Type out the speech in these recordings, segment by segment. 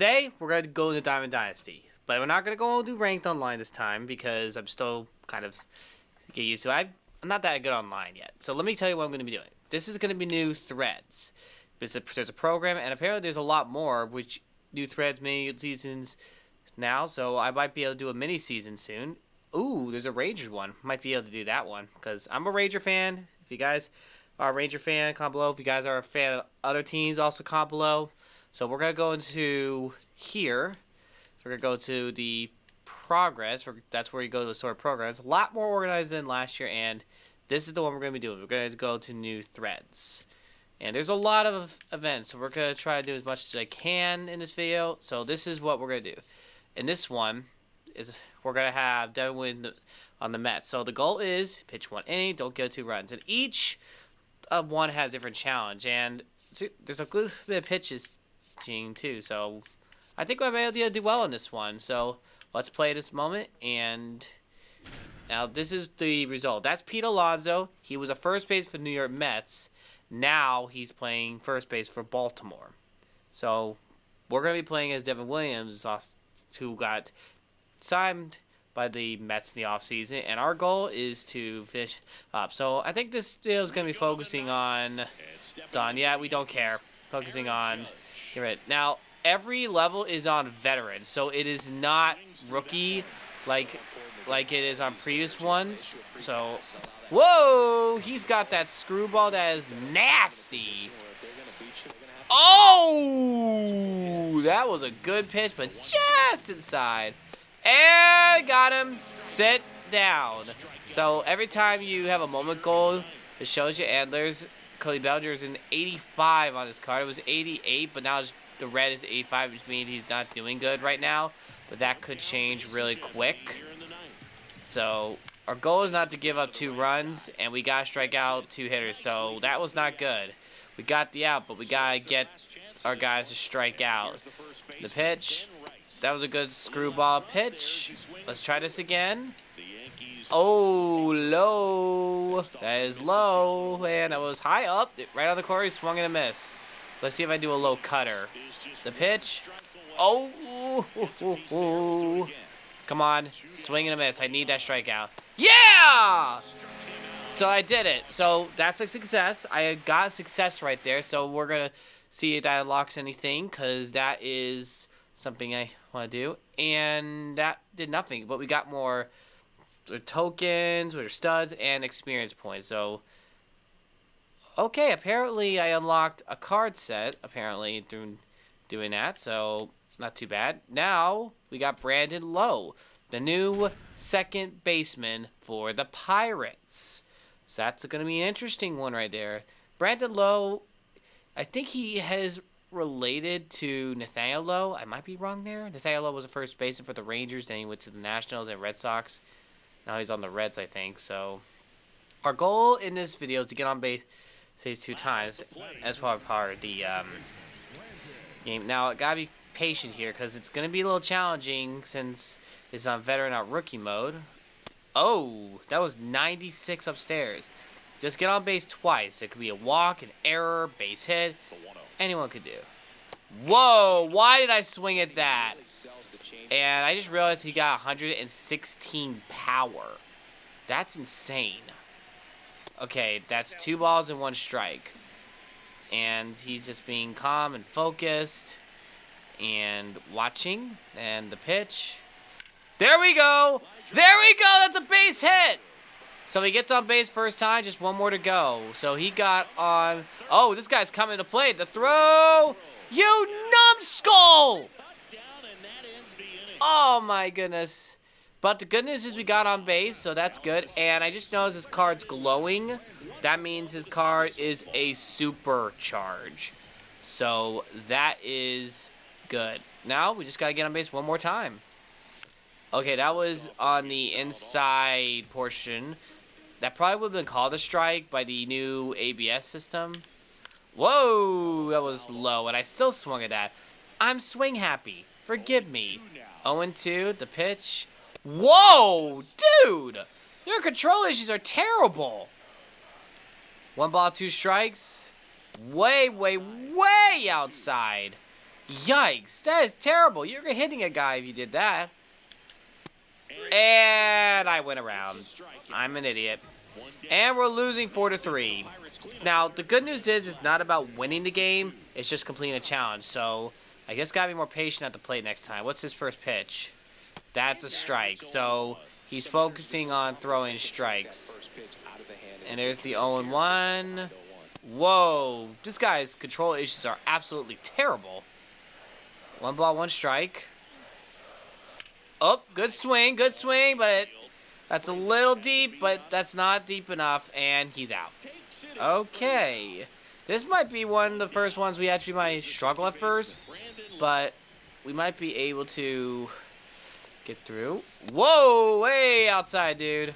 Today, we're going to go into Diamond Dynasty. But we're not going to go and do ranked online this time because I'm still kind of get used to it. I'm not that good online yet. So let me tell you what I'm going to be doing. This is going to be new threads. There's a program, and apparently there's a lot more, which new threads, mini seasons now. So I might be able to do a mini season soon. Ooh, there's a Rangers one. Might be able to do that one because I'm a Ranger fan. If you guys are a Ranger fan, comment below. If you guys are a fan of other teams, also comment below. So we're going to go into here. We're going to go to the progress. That's where you go to the sort of programs. A lot more organized than last year, and this is the one we're going to be doing. We're going to go to new threads. And there's a lot of events, so we're going to try to do as much as I can in this video. So this is what we're going to do. In this one, we're going to have Devin Williams on the Mets. So the goal is pitch 1 inning, don't get 2 runs. And each of one has a different challenge. And there's a good bit of pitches too, so I think we'll be able to do well in this one. So let's play this moment, and now this is the result. That's Pete Alonso. He was a first base for New York Mets. Now he's playing first base for Baltimore. So we're going to be playing as Devin Williams, who got signed by the Mets in the offseason, and our goal is to finish up. So I think this video is going to be focusing on yeah, we don't care. Focusing on now, every level is on veteran, so it is not rookie like it is on previous ones. So, whoa, he's got that screwball that is nasty. Oh, that was a good pitch, but just inside. And got him. Sit down. So every time you have a moment goal, it shows you antlers. Cody Bellinger's in 85 on this card. It was 88, but now the red is 85, which means he's not doing good right now. But that could change really quick. So our goal is not to give up 2 runs, and we got to strike out 2 hitters. So that was not good. We got the out, but we got to get our guys to strike out. The pitch, that was a good screwball pitch. Let's try this again. Oh, low. That is low. And that was high up. Right on the corner. He swung and a miss. Let's see if I do a low cutter. The pitch. Oh. Come on. Swing and a miss. I need that strikeout. Yeah! So I did it. So that's a success. I got a success right there. So we're going to see if that unlocks anything, because that is something I want to do. And that did nothing. But we got more tokens, with studs, and experience points. So, okay, apparently I unlocked a card set, apparently, through doing that, so not too bad. Now, we got Brandon Lowe, the new second baseman for the Pirates. So that's going to be an interesting one right there. Brandon Lowe, I think he has related to Nathaniel Lowe. I might be wrong there. Nathaniel Lowe was a first baseman for the Rangers, then he went to the Nationals and Red Sox. Now he's on the Reds, I think. So our goal in this video is to get on base 2 times as part of the game. Now, I got to be patient here because it's going to be a little challenging since it's on veteran, not rookie mode. Oh, that was 96 upstairs. Just get on base twice. It could be a walk, an error, base hit. Anyone could do. Whoa, why did I swing at that? And I just realized he got 116 power. That's insane. Okay, that's 2 balls and 1 strike. And he's just being calm and focused and watching. And the pitch. There we go. There we go. That's a base hit. So he gets on base first time. Just 1 more to go. So he got on. Oh, this guy's coming to play. The throw. You numbskull. Oh, my goodness. But the good news is we got on base, so that's good. And I just noticed his card's glowing. That means his card is a supercharge. So that is good. Now we just got to get on base 1 more time. Okay, that was on the inside portion. That probably would have been called a strike by the new ABS system. Whoa, that was low, and I still swung at that. I'm swing happy. Forgive me. 0-2, the pitch. Whoa, dude! Your control issues are terrible. 1 ball, 2 strikes. Way outside. Yikes, that is terrible. You're hitting a guy if you did that. And I went around. I'm an idiot. And we're losing 4-3. Now, the good news is it's not about winning the game. It's just completing a challenge. So, I guess gotta be more patient at the plate next time. What's his first pitch? That's a strike. So, he's focusing on throwing strikes. And there's the 0-1. Whoa. This guy's control issues are absolutely terrible. 1 ball, 1 strike. Oh, good swing, but that's a little deep, but that's not deep enough, and he's out. Okay. This might be one of the first ones we actually might struggle at first, but we might be able to get through. Whoa, way outside, dude.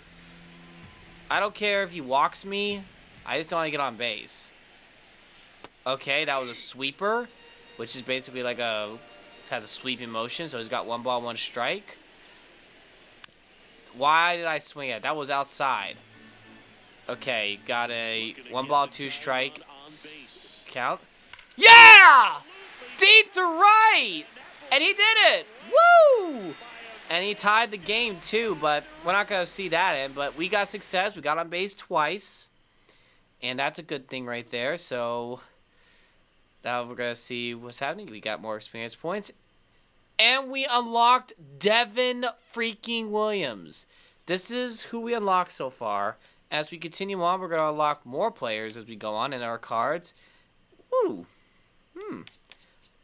I don't care if he walks me. I just don't want to get on base. Okay, that was a sweeper, which is basically like has a sweeping motion, so he's got 1 ball, 1 strike. Why did I swing it? That was outside. Okay, got a 1 ball, 2 strike count. Yeah! Deep to right! And he did it! Woo! And he tied the game too, but we're not going to see that in. But we got success. We got on base twice. And that's a good thing right there. So now we're going to see what's happening. We got more experience points. And we unlocked Devin freaking Williams. This is who we unlocked so far. As we continue on, we're going to unlock more players as we go on in our cards. Woo.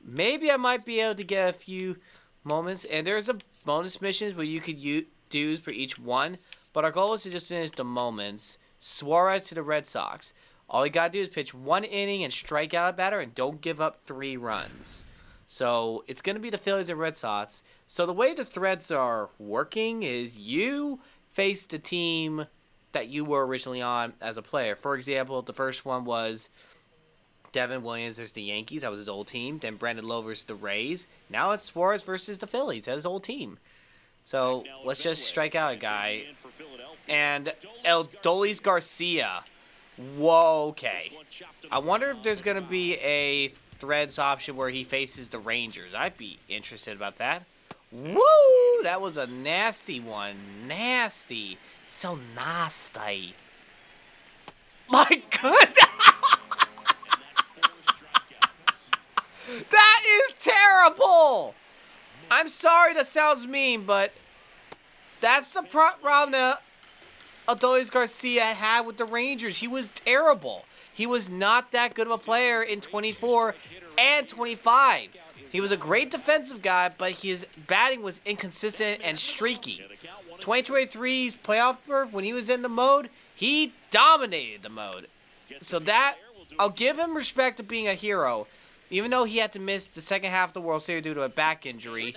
Maybe I might be able to get a few moments. And there's a bonus missions where you could do for each one. But our goal is to just finish the moments. Suarez to the Red Sox. All you got to do is pitch 1 inning and strike out a batter and don't give up 3 runs. So it's going to be the Phillies and Red Sox. So the way the threads are working is you face the team that you were originally on as a player. For example, the first one was Devin Williams versus the Yankees. That was his old team. Then Brandon Lowe versus the Rays. Now it's Suarez versus the Phillies. That's his old team. So let's just strike out a guy. And Eldolis Garcia. Whoa, okay. I wonder if there's going to be a threads option where he faces the Rangers. I'd be interested about that. Woo! That was a nasty one. Nasty. So nasty. My goodness! That is terrible! I'm sorry that sounds mean, but that's the problem that Adolis Garcia had with the Rangers. He was terrible. He was not that good of a player in 24 and 25. He was a great defensive guy, but his batting was inconsistent and streaky. 2023's playoff berth, when he was in the mode, he dominated the mode. So that, I'll give him respect to being a hero, even though he had to miss the second half of the World Series due to a back injury.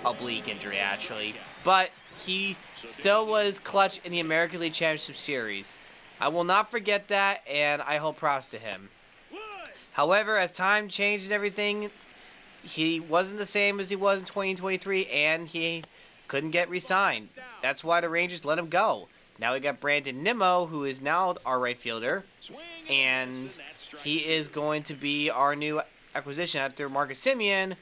Oblique injury, actually. But he still was clutch in the American League Championship Series. I will not forget that, and I hold props to him. However, as time changed and everything, he wasn't the same as he was in 2023, and he couldn't get re-signed. That's why the Rangers let him go. Now we got Brandon Nimmo, who is now our right fielder, and he is going to be our new acquisition after Marcus Semien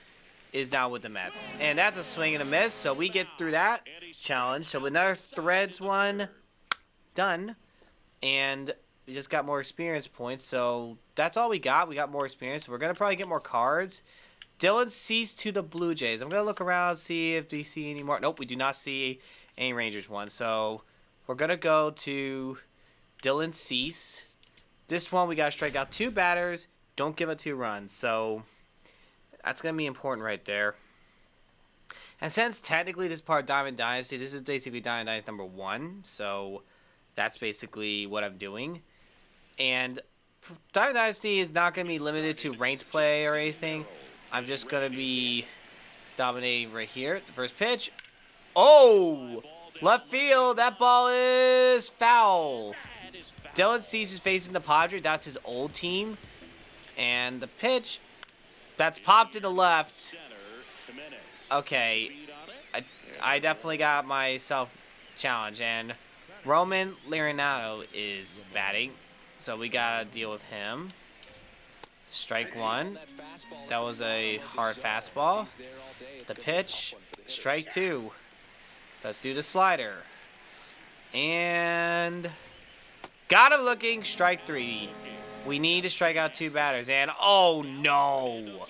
is now with the Mets. And that's a swing and a miss, so we get through that challenge. So another threads one done, and we just got more experience points. So that's all we got. We got more experience. We're going to probably get more cards. Dylan Cease to the Blue Jays. I'm going to look around and see if we see any more. Nope, we do not see any Rangers one. So we're going to go to Dylan Cease. This one, we got to strike out 2 batters. Don't give up 2 runs. So that's going to be important right there. And since technically this is part of Diamond Dynasty, this is basically Diamond Dynasty number 1. So that's basically what I'm doing. And Diamond Dynasty is not going to be limited to ranked play or anything. I'm just going to be dominating right here. The first pitch. Oh! Left field. That ball is foul. Dylan Cease is facing the Padres. That's his old team. And the pitch. That's popped into left. Okay. I definitely got myself challenged. And Roman Liriano is batting. So we got to deal with him. Strike one. That was a hard fastball. The pitch. Strike two. Let's do the slider. And got him looking. Strike three. We need to strike out 2 batters. And oh no.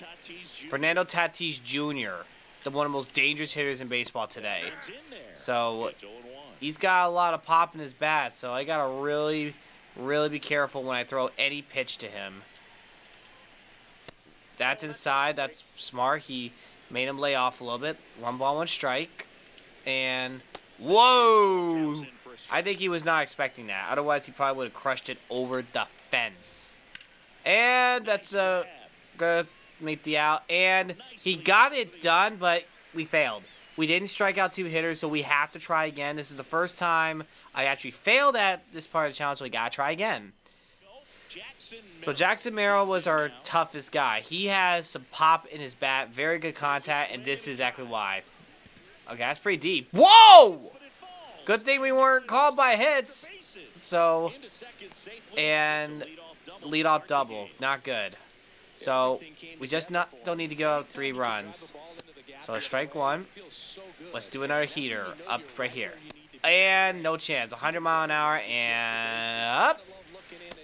Fernando Tatis Jr., one of the most dangerous hitters in baseball today. So he's got a lot of pop in his bat. So I got to really be careful when I throw any pitch to him. That's inside. That's smart. He made him lay off a little bit. 1 ball, 1 strike. And whoa! I think he was not expecting that. Otherwise, he probably would have crushed it over the fence. And that's going to make the out. And he got it done, but we failed. We didn't strike out 2 hitters, so we have to try again. This is the first time I actually failed at this part of the challenge, so we got to try again. So Jackson Merrill was our toughest guy. He has some pop in his bat, very good contact, and this is exactly why. Okay, that's pretty deep. Whoa! Good thing we weren't called by hits. So, and leadoff double, not good. So we just don't need to give up 3 runs. So strike one. Let's do another heater up right here. And no chance. 100 mile an hour and up.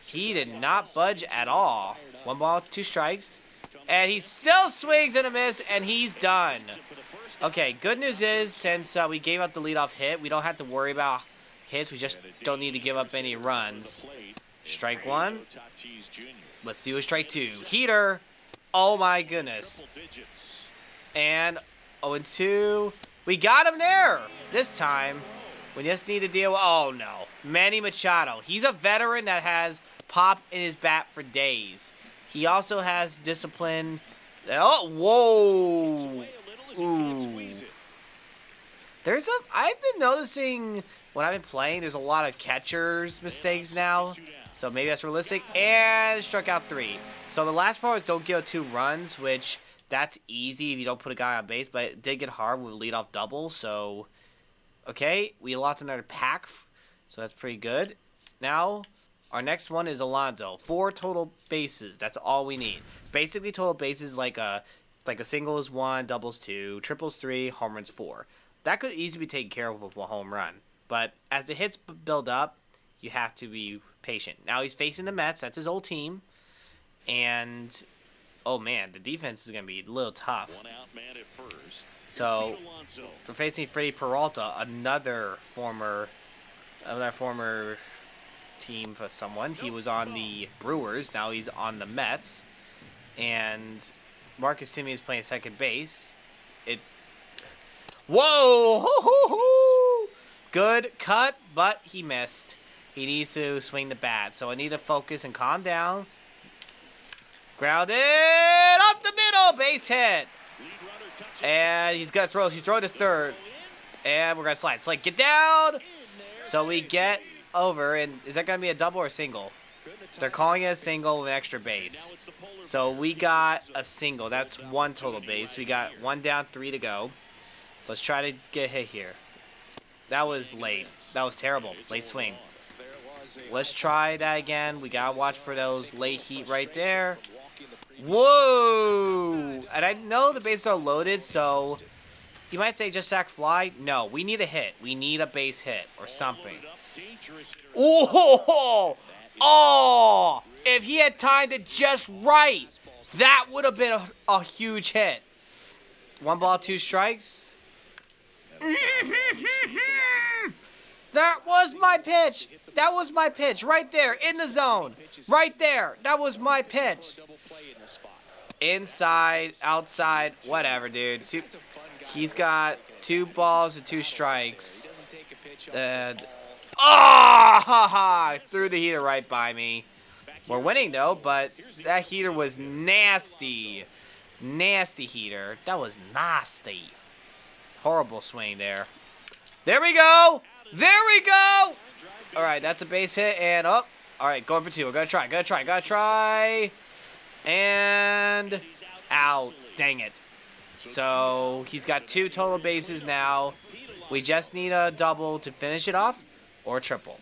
He did not budge at all. 1 ball, 2 strikes. And he still swings and a miss, and he's done. Okay, good news is, since we gave up the leadoff hit, we don't have to worry about hits. We just don't need to give up any runs. Strike one. Let's do a strike 2. Heater. Oh, my goodness. And 0-2. We got him there. This time, we just need to deal with... Oh, no. Manny Machado. He's a veteran that has pop in his bat for days. He also has discipline. Oh, whoa. Ooh. I've been noticing when I've been playing, there's a lot of catcher's mistakes now. So maybe that's realistic. And struck out 3. So the last part was don't give up 2 runs, which that's easy if you don't put a guy on base. But it did get hard with a leadoff double. So, okay, we lost another pack. So that's pretty good. Now, our next one is Alonso. 4 total bases. That's all we need. Basically, total bases like a single is 1, doubles 2, triples 3, home runs 4. That could easily be taken care of with a home run. But as the hits build up, you have to be patient. Now he's facing the Mets. That's his old team. And, oh man, the defense is going to be a little tough. So, we're facing Freddie Peralta, another former team for someone. He was on the Brewers. Now he's on the Mets. And Marcus Semien is playing second base. Whoa! Hoo-hoo-hoo! Good cut, but he missed. He needs to swing the bat. So I need to focus and calm down. Grounded up the middle. Base hit. And he's got throws. He's throwing to third. And we're going to slide. It's like, get down. So we get over. And is that going to be a double or a single? They're calling it a single with an extra base. So we got a single. That's 1 total base. We got 1 down, 3 to go. Let's try to get a hit here. That was late. That was terrible. Late swing. Let's try that again. We got to watch for those late heat right there. Whoa! And I know the bases are loaded, so you might say just sack fly. No, we need a hit. We need a base hit or something. Oh! Oh! If he had timed it just right, that would have been a huge hit. 1 ball, 2 strikes. That was my pitch. That was my pitch right there in the zone. Right there. That was my pitch. Inside, outside, whatever, dude. He's got 2 balls and 2 strikes. Ha ha! Threw the heater right by me. We're winning though, but that heater was nasty. Nasty heater. That was nasty. Horrible swing there. There we go. There we go. All right, that's a base hit and up. All right, going for 2. We're gonna try. And out. Dang it. So he's got 2 total bases now. We just need a double to finish it off or a triple.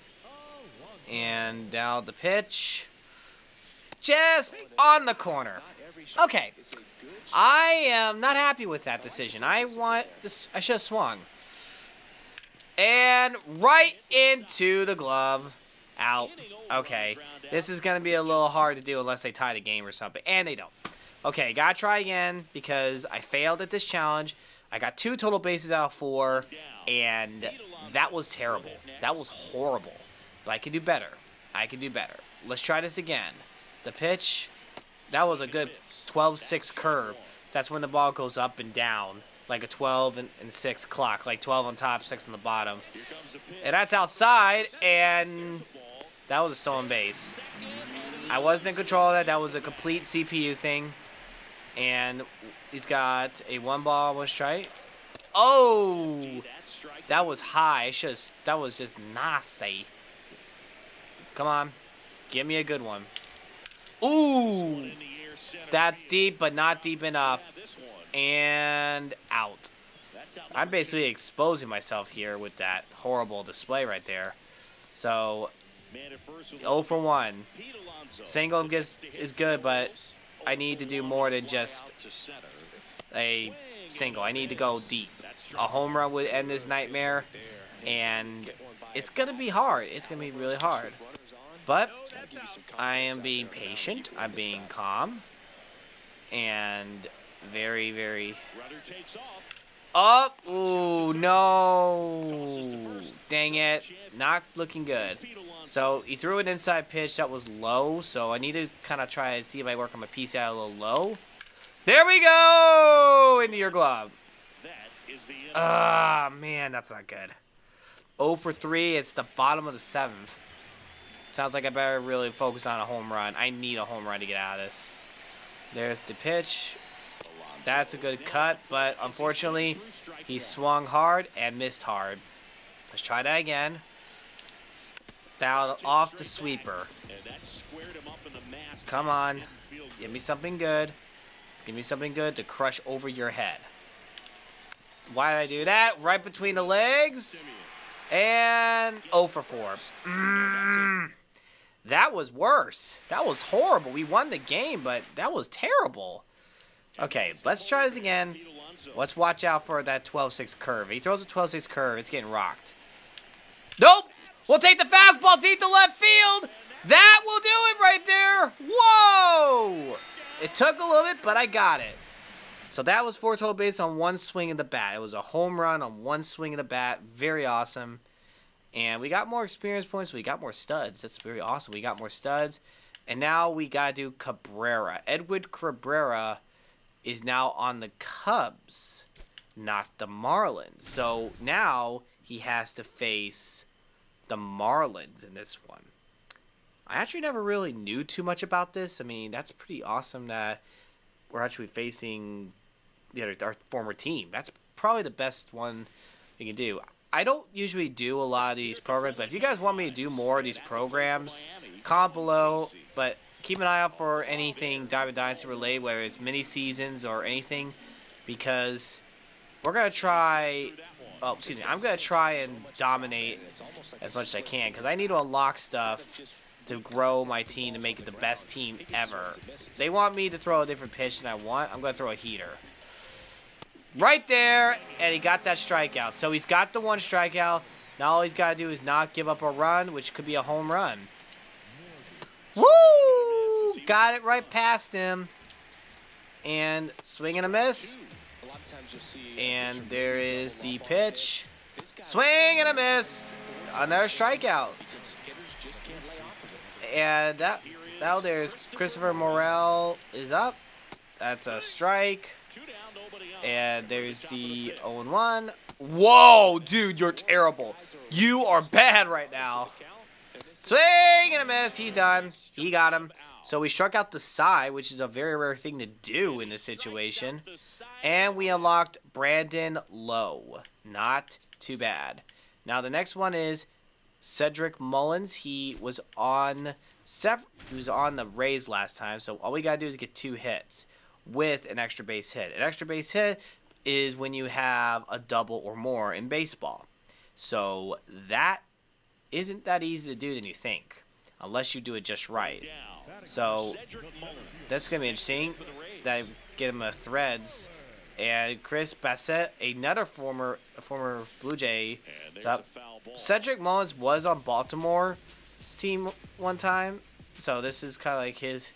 And now the pitch. Just on the corner. Okay. I am not happy with that decision. I should have swung. And right into the glove. Out. Okay. This is going to be a little hard to do unless they tie the game or something. And they don't. Okay, gotta try again because I failed at this challenge. I got 2 total bases out of 4. And that was terrible. That was horrible. But I can do better. I can do better. Let's try this again. The pitch. That was a good 12-6 curve. That's when the ball goes up and down. Like a 12 and 6 clock. Like 12 on top, 6 on the bottom. And that's outside. And that was a stolen base. I wasn't in control of that. That was a complete CPU thing. And he's got a 1 ball, 1 strike. Oh! That was high. That was just nasty. Come on. Give me a good one. Ooh! That's deep, but not deep enough. And out. I'm basically exposing myself here with that horrible display right there. So, 0 for 1. Single is good, but I need to do more than just a single. I need to go deep. A home run would end this nightmare, and it's going to be hard. It's going to be really hard. But I am being patient. I'm being calm. And very, very... Up! Ooh, no! Dang it. Not looking good. So, he threw an inside pitch that was low, so I need to kind of try and see if I work on my PCI a little low. There we go! Into your glove. Ah, man, that's not good. 0 for 3. It's the bottom of the 7th. Sounds like I better really focus on a home run. I need a home run to get out of this. There's the pitch. That's a good cut, but unfortunately, he swung hard and missed hard. Let's try that again. Fouled off the sweeper. Come on. Give me something good. Give me something good to crush over your head. Why did I do that? Right between the legs. And 0 for 4. That was worse. That was horrible. We won the game, but that was terrible. Okay, let's try this again. Let's watch out for that 12-6 curve. He throws a 12-6 curve. It's getting rocked. Nope. We'll take the fastball deep to left field. That will do it right there. Whoa. It took a little bit, but I got it. So that was 4 total bases on 1 swing of the bat. It was a home run on 1 swing of the bat. Very awesome. And we got more experience points. We got more studs. That's very awesome. We got more studs. And now we got to do Cabrera. Edward Cabrera is now on the Cubs, not the Marlins. So now he has to face the Marlins in this one. I actually never really knew too much about this. I mean, that's pretty awesome that we're actually facing our former team. That's probably the best one we can do. I don't usually do a lot of these programs, but if you guys want me to do more of these programs, comment below. But keep an eye out for anything Diamond Dynasty related, whether it's mini seasons or anything, because we're gonna try. Oh, excuse me. I'm gonna try and dominate as much as I can, because I need to unlock stuff to grow my team to make it the best team ever. They want me to throw a different pitch than I want. I'm gonna throw a heater. Right there, and he got that strikeout. So he's got the 1 strikeout. Now all he's got to do is not give up a run, which could be a home run. Woo! Got it right past him. And swing and a miss. And there is the pitch. Swing and a miss. Another strikeout. And now there's Christopher Morel is up. That's a strike. And there's the 0-1. Whoa, dude, you're terrible. You are bad right now. Swing and a miss. He done. He got him. So we struck out the side, which is a very rare thing to do in this situation. And we unlocked Brandon Lowe. Not too bad. Now the next one is Cedric Mullins. He was on the Rays last time. So all we got to do is get 2 hits with an extra base hit. An extra base hit is when you have a double or more in baseball. So that isn't that easy to do than you think. unless you do it just right. So that's going to be interesting. That get him a threads. And Chris Bassett, another former Blue Jay. So Cedric Mullins was on Baltimore's team one time. So this is kind of like his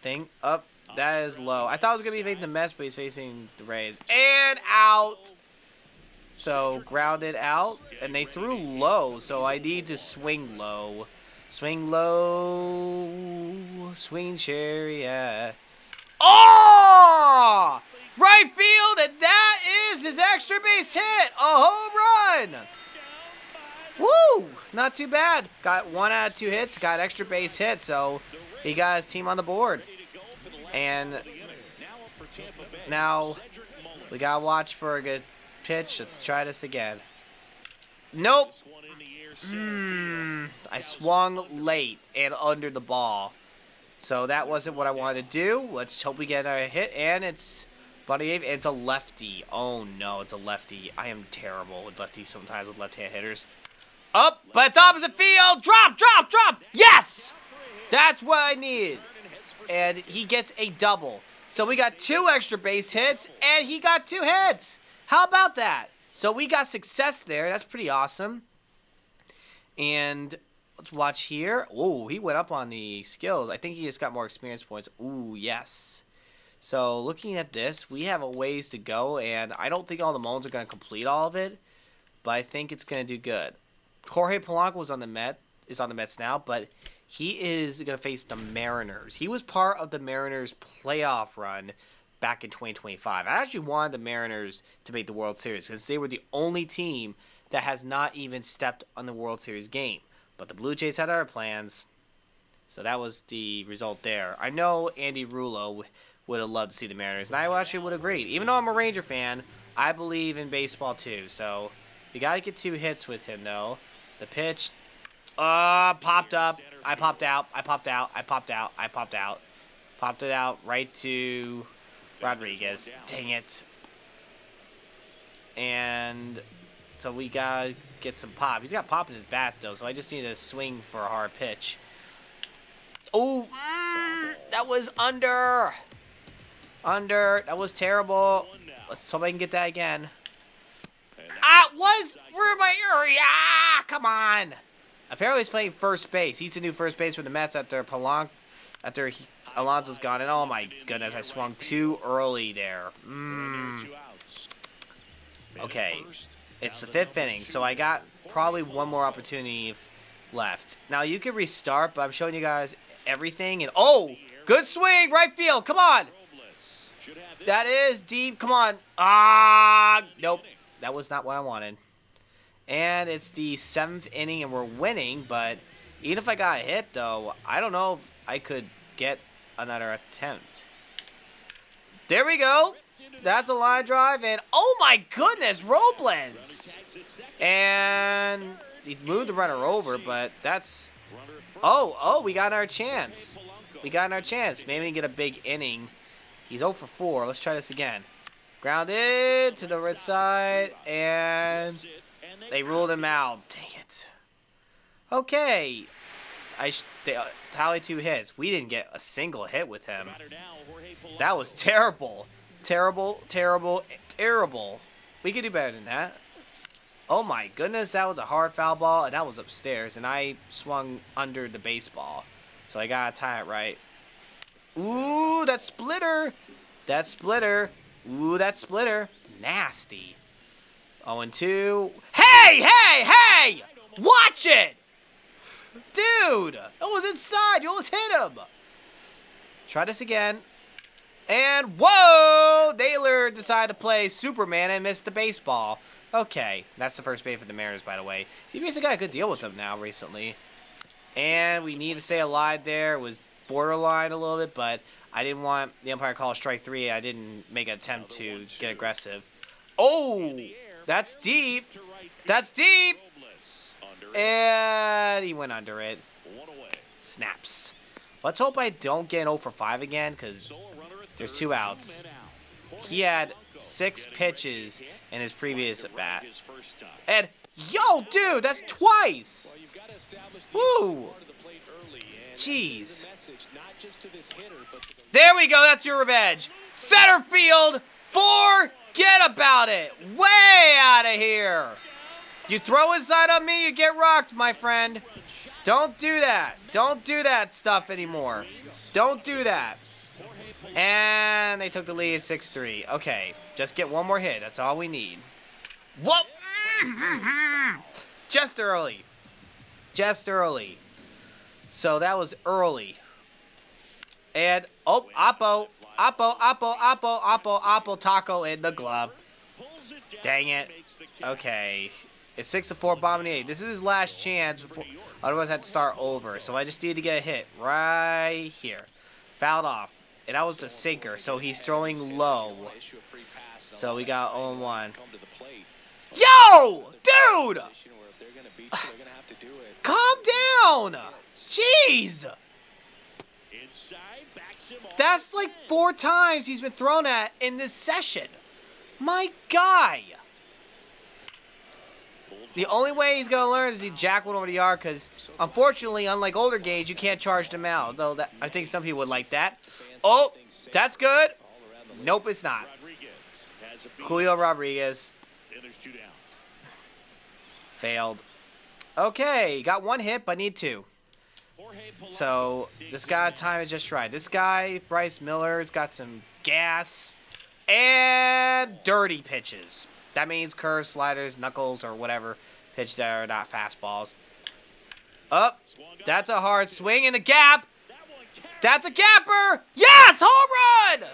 thing. Up. That is low. I thought it was going to be facing the Mets, but he's facing the Rays. And out. So grounded out. And they threw low, so I need to swing low. Swing low. Swing chariot. Oh! Right field, and that is his extra base hit. A home run. Woo! Not too bad. Got 1 out of 2 hits. Got extra base hit, so he got his team on the board. And now we got to watch for a good pitch. Let's try this again. Nope. I swung late and under the ball. So that wasn't what I wanted to do. Let's hope we get a hit. And it's Bunny. It's a lefty. Oh, no, it's a lefty. I am terrible with lefties sometimes with left-hand hitters. Up, but it's opposite field. Drop, drop, drop. Yes! That's what I needed. And he gets a double. So we got 2 extra base hits, and he got 2 hits. How about that? So we got success there. That's pretty awesome. And let's watch here. Oh, he went up on the skills. I think he just got more experience points. Ooh, yes. So looking at this, we have a ways to go, and I don't think all the Mullins are going to complete all of it, but I think it's going to do good. Jorge Polanco is on the Mets now, but he is going to face the Mariners. He was part of the Mariners playoff run back in 2025. I actually wanted the Mariners to make the World Series because they were the only team that has not even stepped on the World Series game. But the Blue Jays had other plans, so that was the result there. I know Andy Rulo would have loved to see the Mariners, and I actually would agree. Even though I'm a Ranger fan, I believe in baseball too. So we got to get 2 hits with him, though. The pitch, popped up. I popped out. I popped out. I popped out. I popped out. Popped it out right to Rodriguez. Dang it. And so we got to get some pop. He's got pop in his bat, though, so I just need to swing for a hard pitch. Oh, that was under. Under. That was terrible. Let's hope I can get that again. Where am I? Come on. Apparently he's playing first base. He's the new first base for the Mets after Alonso's gone. And oh my goodness, I swung too early there. Okay, it's the 5th inning, so I got probably 1 more opportunity left. Now you can restart, but I'm showing you guys everything. And oh, good swing, right field. Come on. That is deep. Come on. Nope. That was not what I wanted. And it's the 7th inning, and we're winning. But even if I got a hit, though, I don't know if I could get another attempt. There we go. That's a line drive. And, oh, my goodness, Robles. And he moved the runner over, but that's... Oh, we got our chance. We got our chance. Maybe we can get a big inning. He's 0 for 4. Let's try this again. Grounded to the right side, and they ruled him out. Dang it. Okay. They tallied 2 hits. We didn't get a single hit with him. That was terrible. Terrible, terrible, terrible. We could do better than that. Oh my goodness, that was a hard foul ball, and that was upstairs, and I swung under the baseball. So I gotta tie it right. Ooh, that splitter. That splitter. Ooh, that splitter. Nasty. 0-2. Hey! Watch it! Dude, it was inside. You almost hit him. Try this again. And, whoa! Naylor decided to play Superman and missed the baseball. Okay, that's the first base for the Mariners, by the way. He basically got a good deal with them now recently. And we need to stay alive there. It was borderline a little bit, but I didn't want the umpire to call strike 3. I didn't make an attempt to get aggressive. Oh, that's deep. That's deep. And he went under it. Snaps. Let's hope I don't get an 0 for 5 again, because there's 2 outs. He had 6 pitches in his previous at bat. And, yo, dude, that's twice. Woo! Jeez. There we go. That's your revenge. Center field. Forget about it. Way out of here. You throw inside on me, you get rocked, my friend. Don't do that. Don't do that stuff anymore. Don't do that. And they took the lead 6-3. Okay, just get one more hit. That's all we need. Whoop! Just early. Just early. So that was early. And, oh, Oppo, taco in the glove. Dang it. Okay. It's 6-4, bottom of the 8th. This is his last chance. Otherwise, I had to start over. So I just need to get a hit right here. Fouled off. And that was the sinker. So he's throwing low. So we got 0-1. Yo! Dude! Calm down! Jeez! That's like 4 times he's been thrown at in this session. My guy! The only way he's going to learn is he jack one over the yard because, unfortunately, unlike older games, you can't charge them out. Though that, I think some people would like that. Oh, that's good. Nope, it's not. Julio Rodriguez. Failed. Okay, got 1 hit, but need 2. So, this guy, time is just right. This guy, Bryce Miller's got some gas and dirty pitches. That means curves, sliders, knuckles, or whatever pitch that are not fastballs. Up. That's a hard swing in the gap. That's a gapper. Yes, home run.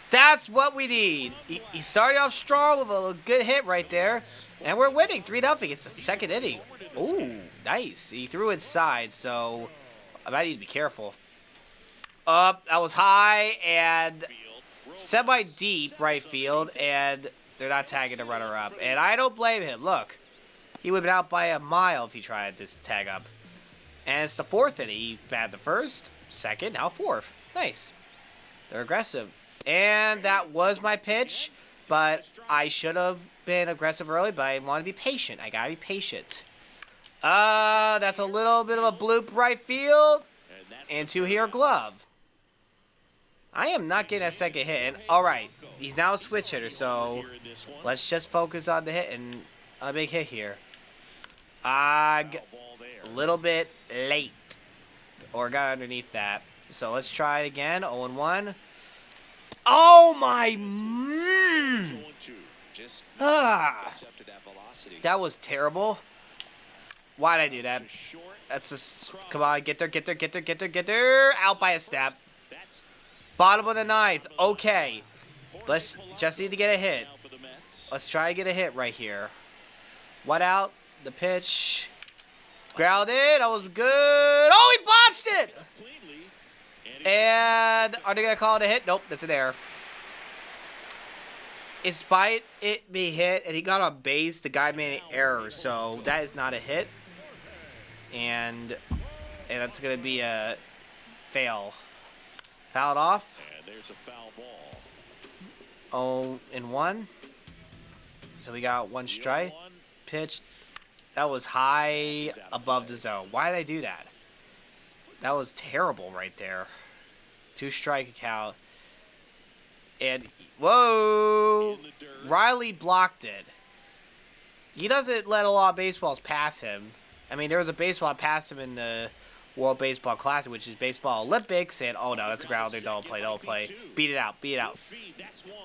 That's what we need. He started off strong with a good hit right there. And we're winning 3-0. It's the second inning. Ooh, nice. He threw inside, so I might need to be careful. Up. That was high and semi-deep right field. And they're not tagging the runner up. And I don't blame him. Look, he would have been out by a mile if he tried to tag up. And it's the 4th inning. He batted the 1st, 2nd, now 4th. Nice. They're aggressive. And that was my pitch. But I should have been aggressive early, but I want to be patient. I got to be patient. That's a little bit of a bloop right field. Into here glove. I am not getting a second hit. And, all right, he's now a switch hitter, so let's just focus on the hit and a big hit here. A little bit late. Or got underneath that. So let's try it again. 0-1. Oh, my. That was terrible. Why'd I do that? That's just. Come on, get there. Out by a step. Bottom of the 9th. Okay. Let's just need to get a hit. Let's try to get a hit right here. What out? The pitch. Grounded. That was good. Oh, he botched it! And are they going to call it a hit? Nope, that's an error. Despite it being hit and he got on base, the guy made an error. So that is not a hit. And that's going to be a fail. Fouled off. And there's a foul ball. 0-1. So we got 1 strike. Pitch. That was high above the zone. Why did I do that? That was terrible right there. 2 strike account. And, whoa! Riley blocked it. He doesn't let a lot of baseballs pass him. I mean, there was a baseball past him in the World Baseball Classic, which is Baseball Olympics, and, oh no, that's a grounder, don't play. Beat it out.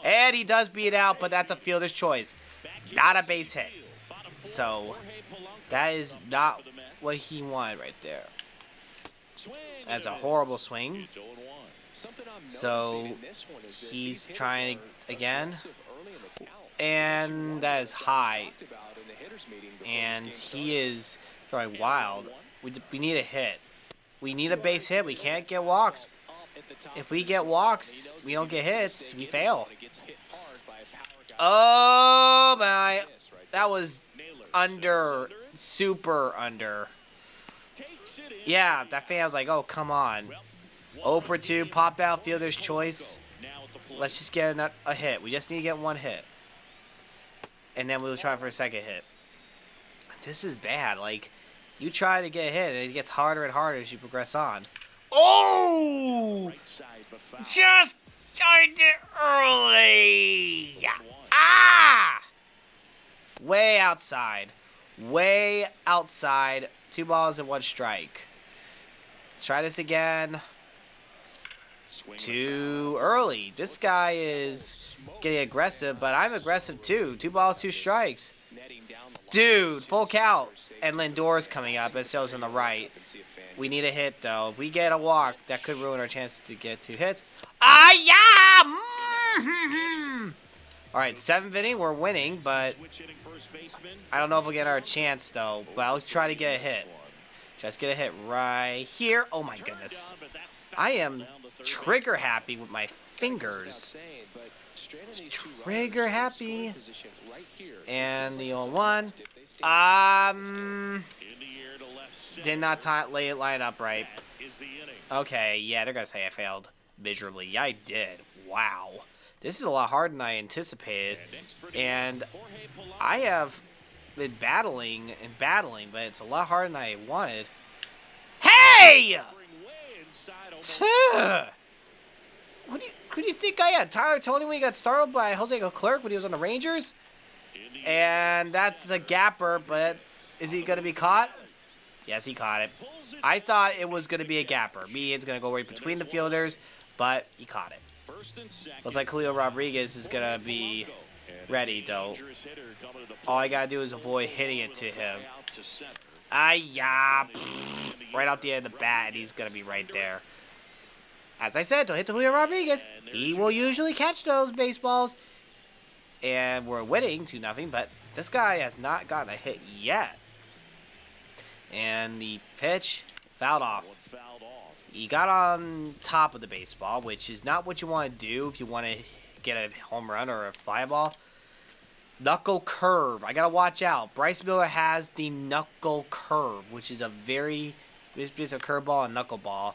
And he does beat it out, but that's a fielder's choice. Not a base hit. So, that is not what he wanted right there. That's a horrible swing. So, he's trying again. And that is high. And he is throwing wild. We need a hit. We need a base hit. We can't get walks. If we get walks, we don't get hits. We fail. Oh, my. That was under. Super under. Yeah, that fan was like, oh, come on. 0-2, pop out, fielder's choice. Let's just get a hit. We just need to get 1 hit. And then we'll try for a second hit. This is bad. Like, You try to get hit, and it gets harder and harder as you progress on. Oh! Just timed it early! Ah! Way outside. Way outside. 2 balls and 1 strike. Let's try this again. Too early. This guy is getting aggressive, but I'm aggressive too. 2 balls, 2 strikes. Dude, full count. And Lindor's coming up. It shows on the right. We need a hit, though. If we get a walk, that could ruin our chances to get 2 hits. Ah, yeah! All right, 7th inning, we're winning, but I don't know if we'll get our chance, though. But I'll try to get a hit. Just get a hit right here. Oh, my goodness. I am trigger happy with my fingers. Trigger happy. And the 0-1. Did not lay it line up right. Okay, yeah, they're going to say I failed miserably. Yeah, I did. Wow. This is a lot harder than I anticipated. And I have been battling, but it's a lot harder than I wanted. Hey! Who do you think I am? Tyler Tony when he got startled by Jose Leclerc when he was on the Rangers? And that's a gapper, but is he going to be caught? Yes, he caught it. I thought it was going to be a gapper. It's going to go right between the fielders, but he caught it. Looks like Julio Rodriguez is going to be ready, though. All I got to do is avoid hitting it to him. Yeah. Right out the end of the bat, and he's going to be right there. As I said, don't hit to Julio Rodriguez. He will usually catch those baseballs. And we're winning 2-0, but this guy has not gotten a hit yet. And the pitch fouled off. He got on top of the baseball, which is not what you want to do if you want to get a home run or a fly ball. Knuckle curve. I got to watch out. Bryce Miller has the knuckle curve, which is a it's a curveball and knuckleball.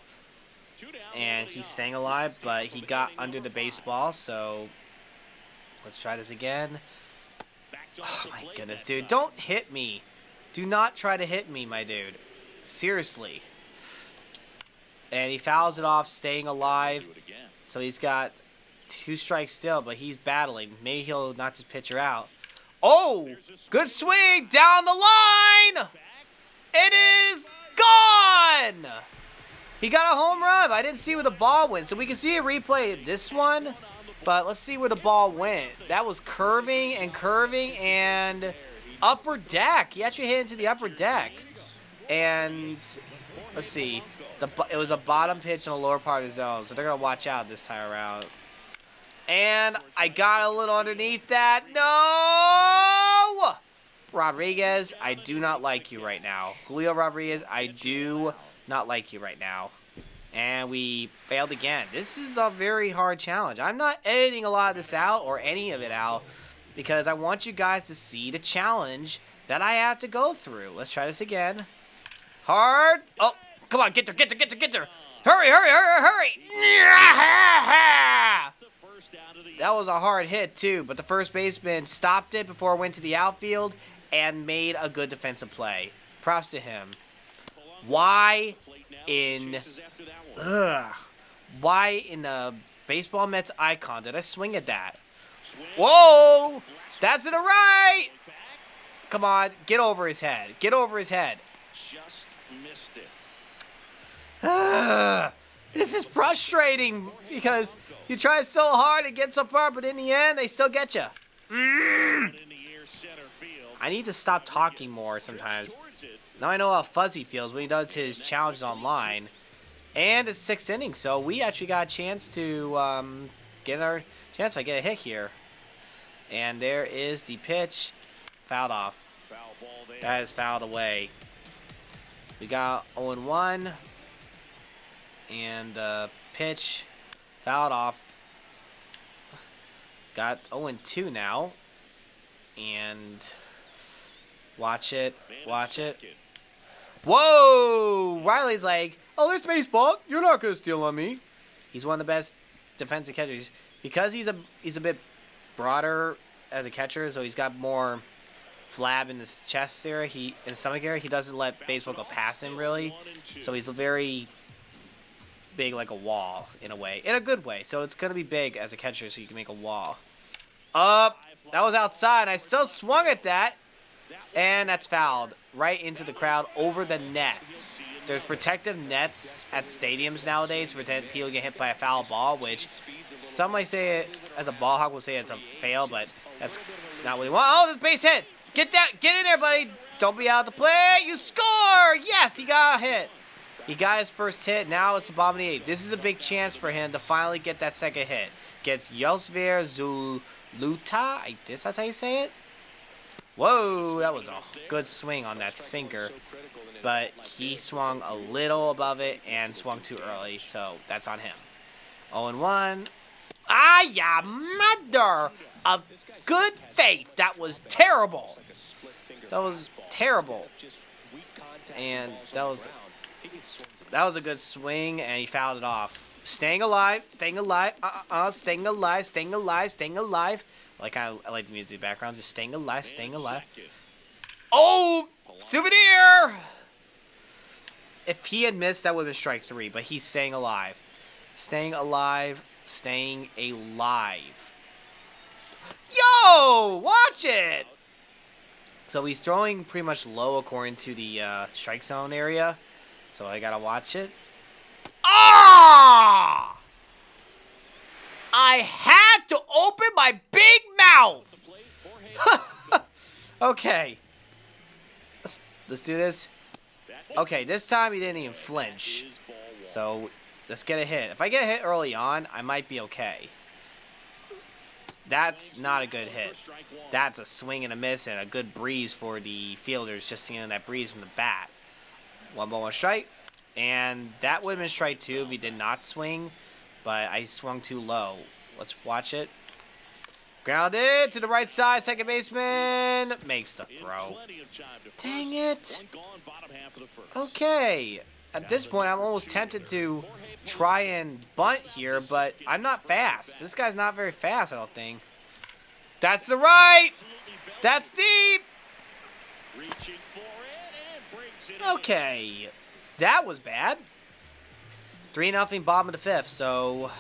And he's staying alive, but he got under the baseball, so let's try this again. Oh, my goodness, dude. Don't hit me. Do not try to hit me, my dude. Seriously. And he fouls it off, staying alive. So he's got 2 strikes still, but he's battling. Maybe he'll knock this pitcher out. Oh! Good swing! Down the line! It is gone! He got a home run. I didn't see where the ball went. So we can see a replay of this one. But let's see where the ball went. That was curving and upper deck. He actually hit into the upper deck. And let's see. It was a bottom pitch in the lower part of the zone. So they're going to watch out this time around. And I got a little underneath that. No! Rodriguez, I do not like you right now. Julio Rodriguez, I do not like you right now. And we failed again. This is a very hard challenge. I'm not editing a lot of this out or any of it out because I want you guys to see the challenge that I have to go through. Let's try this again. Hard. Oh, come on. Get there. Hurry. That was a hard hit, too. But the first baseman stopped it before it went to the outfield and made a good defensive play. Props to him. Why in the baseball Mets icon did I swing at that? Whoa! That's to the right! Come on, get over his head. Just missed it. This is frustrating because you try so hard, it gets so far, but in the end, they still get you. I need to stop talking more sometimes. Now I know how Fuzzy feels when he does his challenges online. And it's 6th inning, so we actually got a chance to get our chance. I get a hit here. And there is the pitch. Fouled off. That is fouled away. We got 0-1. And the pitch fouled off. Got 0-2 now. And watch it. Whoa! Riley's like, oh, there's baseball. You're not going to steal on me. He's one of the best defensive catchers. Because he's a bit broader as a catcher, so he's got more flab in his chest area, in his stomach area. He doesn't let baseball go past him, really. So he's very big, like a wall, in a way. In a good way. So it's going to be big as a catcher, so you can make a wall. Up. That was outside. I still swung at that. And that's fouled right into the crowd over the net. There's protective nets at stadiums nowadays to prevent people get hit by a foul ball, which some might say it as a ball hawk will say it's a fail, but that's not what we want. Oh, this base hit. Get in there, buddy. Don't be out of the play. You score. Yes, he got a hit. He got his first hit. Now it's the bottom of the 8th. This is a big chance for him to finally get that second hit. Gets Yosver Zuluta. I guess that's how you say it. Whoa, that was a good swing on that sinker. But he swung a little above it and swung too early, so that's on him. 0-1. Ah, ya mother of good faith. That was terrible. That was terrible. And that was a good swing, and he fouled it off. Staying alive, staying alive, staying alive, staying alive, staying alive. I like the music background, just staying alive, staying alive. Oh, souvenir! If he had missed, that would have been strike 3, but he's staying alive. Staying alive, staying alive. Yo, watch it! So he's throwing pretty much low according to the strike zone area. So I gotta watch it. Ah! I had to open my big mouth. Okay. Let's do this. Okay, this time he didn't even flinch. So let's get a hit. If I get a hit early on, I might be okay. That's not a good hit. That's a swing and a miss and a good breeze for the fielders, just seeing that breeze from the bat. 1 ball, 1 strike. And that would have been strike 2 if he did not swing. But I swung too low. Let's watch it. Grounded to the right side. Second baseman makes the throw. Dang it. Okay. At this point, I'm almost tempted to try and bunt here, but I'm not fast. This guy's not very fast, I don't think. That's the right. That's deep. Okay. That was bad. 3-0 bottom of the 5th, so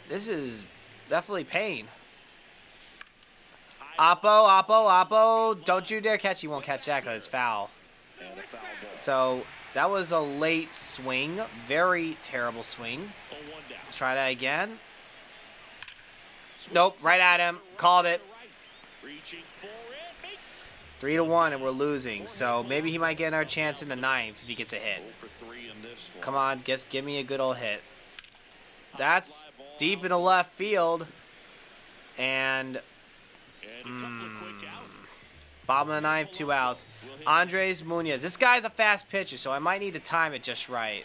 this is definitely pain. Oppo, don't you dare catch. You won't catch that because it's foul. So that was a late swing. Very terrible swing. Let's try that again. Nope, right at him. Called it. 3-1 and we're losing. So maybe he might get another chance in the 9th if he gets a hit. Come on, just give me a good old hit. That's deep in the left field. And bottom of the 9th, 2 outs. Andres Munoz. This guy's a fast pitcher, so I might need to time it just right.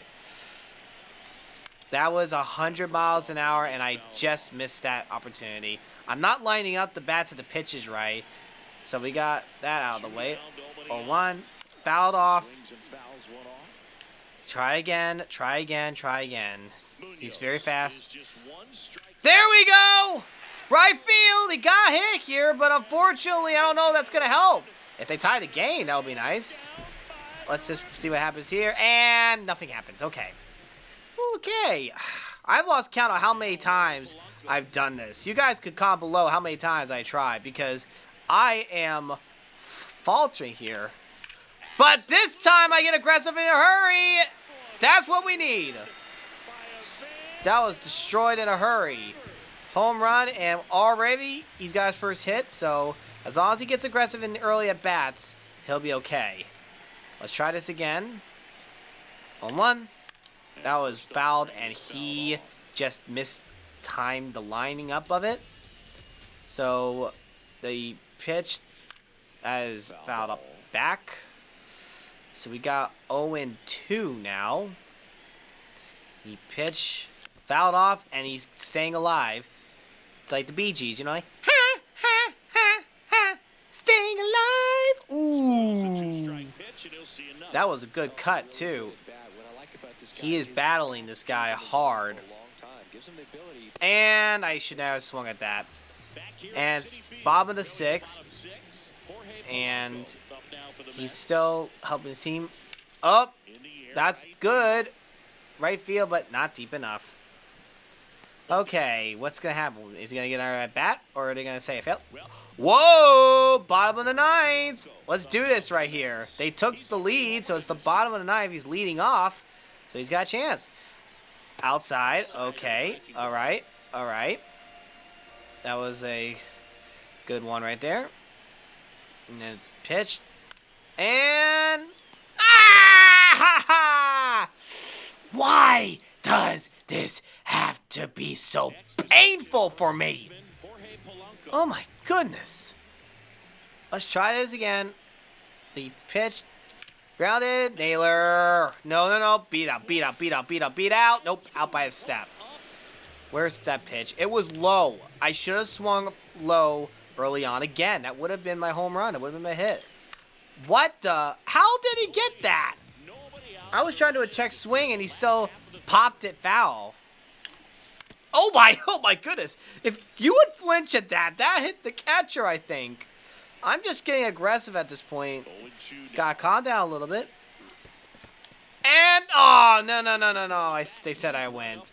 That was 100 miles an hour, and I just missed that opportunity. I'm not lining up the bat to the pitches right, so we got that out of the way. 0-1. Fouled off. Try again, try again, try again. He's very fast. There we go! Right field, he got hit here, but unfortunately, I don't know if that's going to help. If they tie the game, that would be nice. Let's just see what happens here, and nothing happens. Okay. Okay. I've lost count of how many times I've done this. You guys could comment below how many times I tried, because I am faltering here. But this time, I get aggressive in a hurry. That's what we need. That was destroyed in a hurry. Home run, and already he's got his first hit, so as long as he gets aggressive in the early at-bats, he'll be okay. Let's try this again. 0-1. That was fouled, and he just mistimed the lining up of it. So the pitch is fouled up back. So we got 0-2 now. The pitch fouled off, and he's staying alive. It's like the Bee Gees, you know, like, ha, ha, ha, ha, staying alive. Ooh. That was a good cut, too. He is battling this guy hard. And I should not have swung at that. And it's bottom of the 6th. and he's still helping his team. Oh, that's good. Right field, but not deep enough. Okay, what's going to happen? Is he going to get our bat, or are they going to say it failed? Whoa! Bottom of the ninth. Let's do this right here. They took the lead, so it's the bottom of the ninth. He's leading off, so he's got a chance. Outside. Okay. All right. All right. That was a good one right there. And then pitch. And... Ah! Ha ha! Why does this have to be so painful for me? Oh my goodness. Let's try this again. The pitch. Grounded. Naylor. No. Beat out. Nope. Out by a step. Where's that pitch? It was low. I should have swung low early on again. That would have been my home run. It would have been my hit. What the? How did he get that? I was trying to do a check swing and he still popped it foul. Oh my goodness. If you would flinch at that, that hit the catcher, I think. I'm just getting aggressive at this point. Gotta calm down a little bit. And, oh, no. They said I went.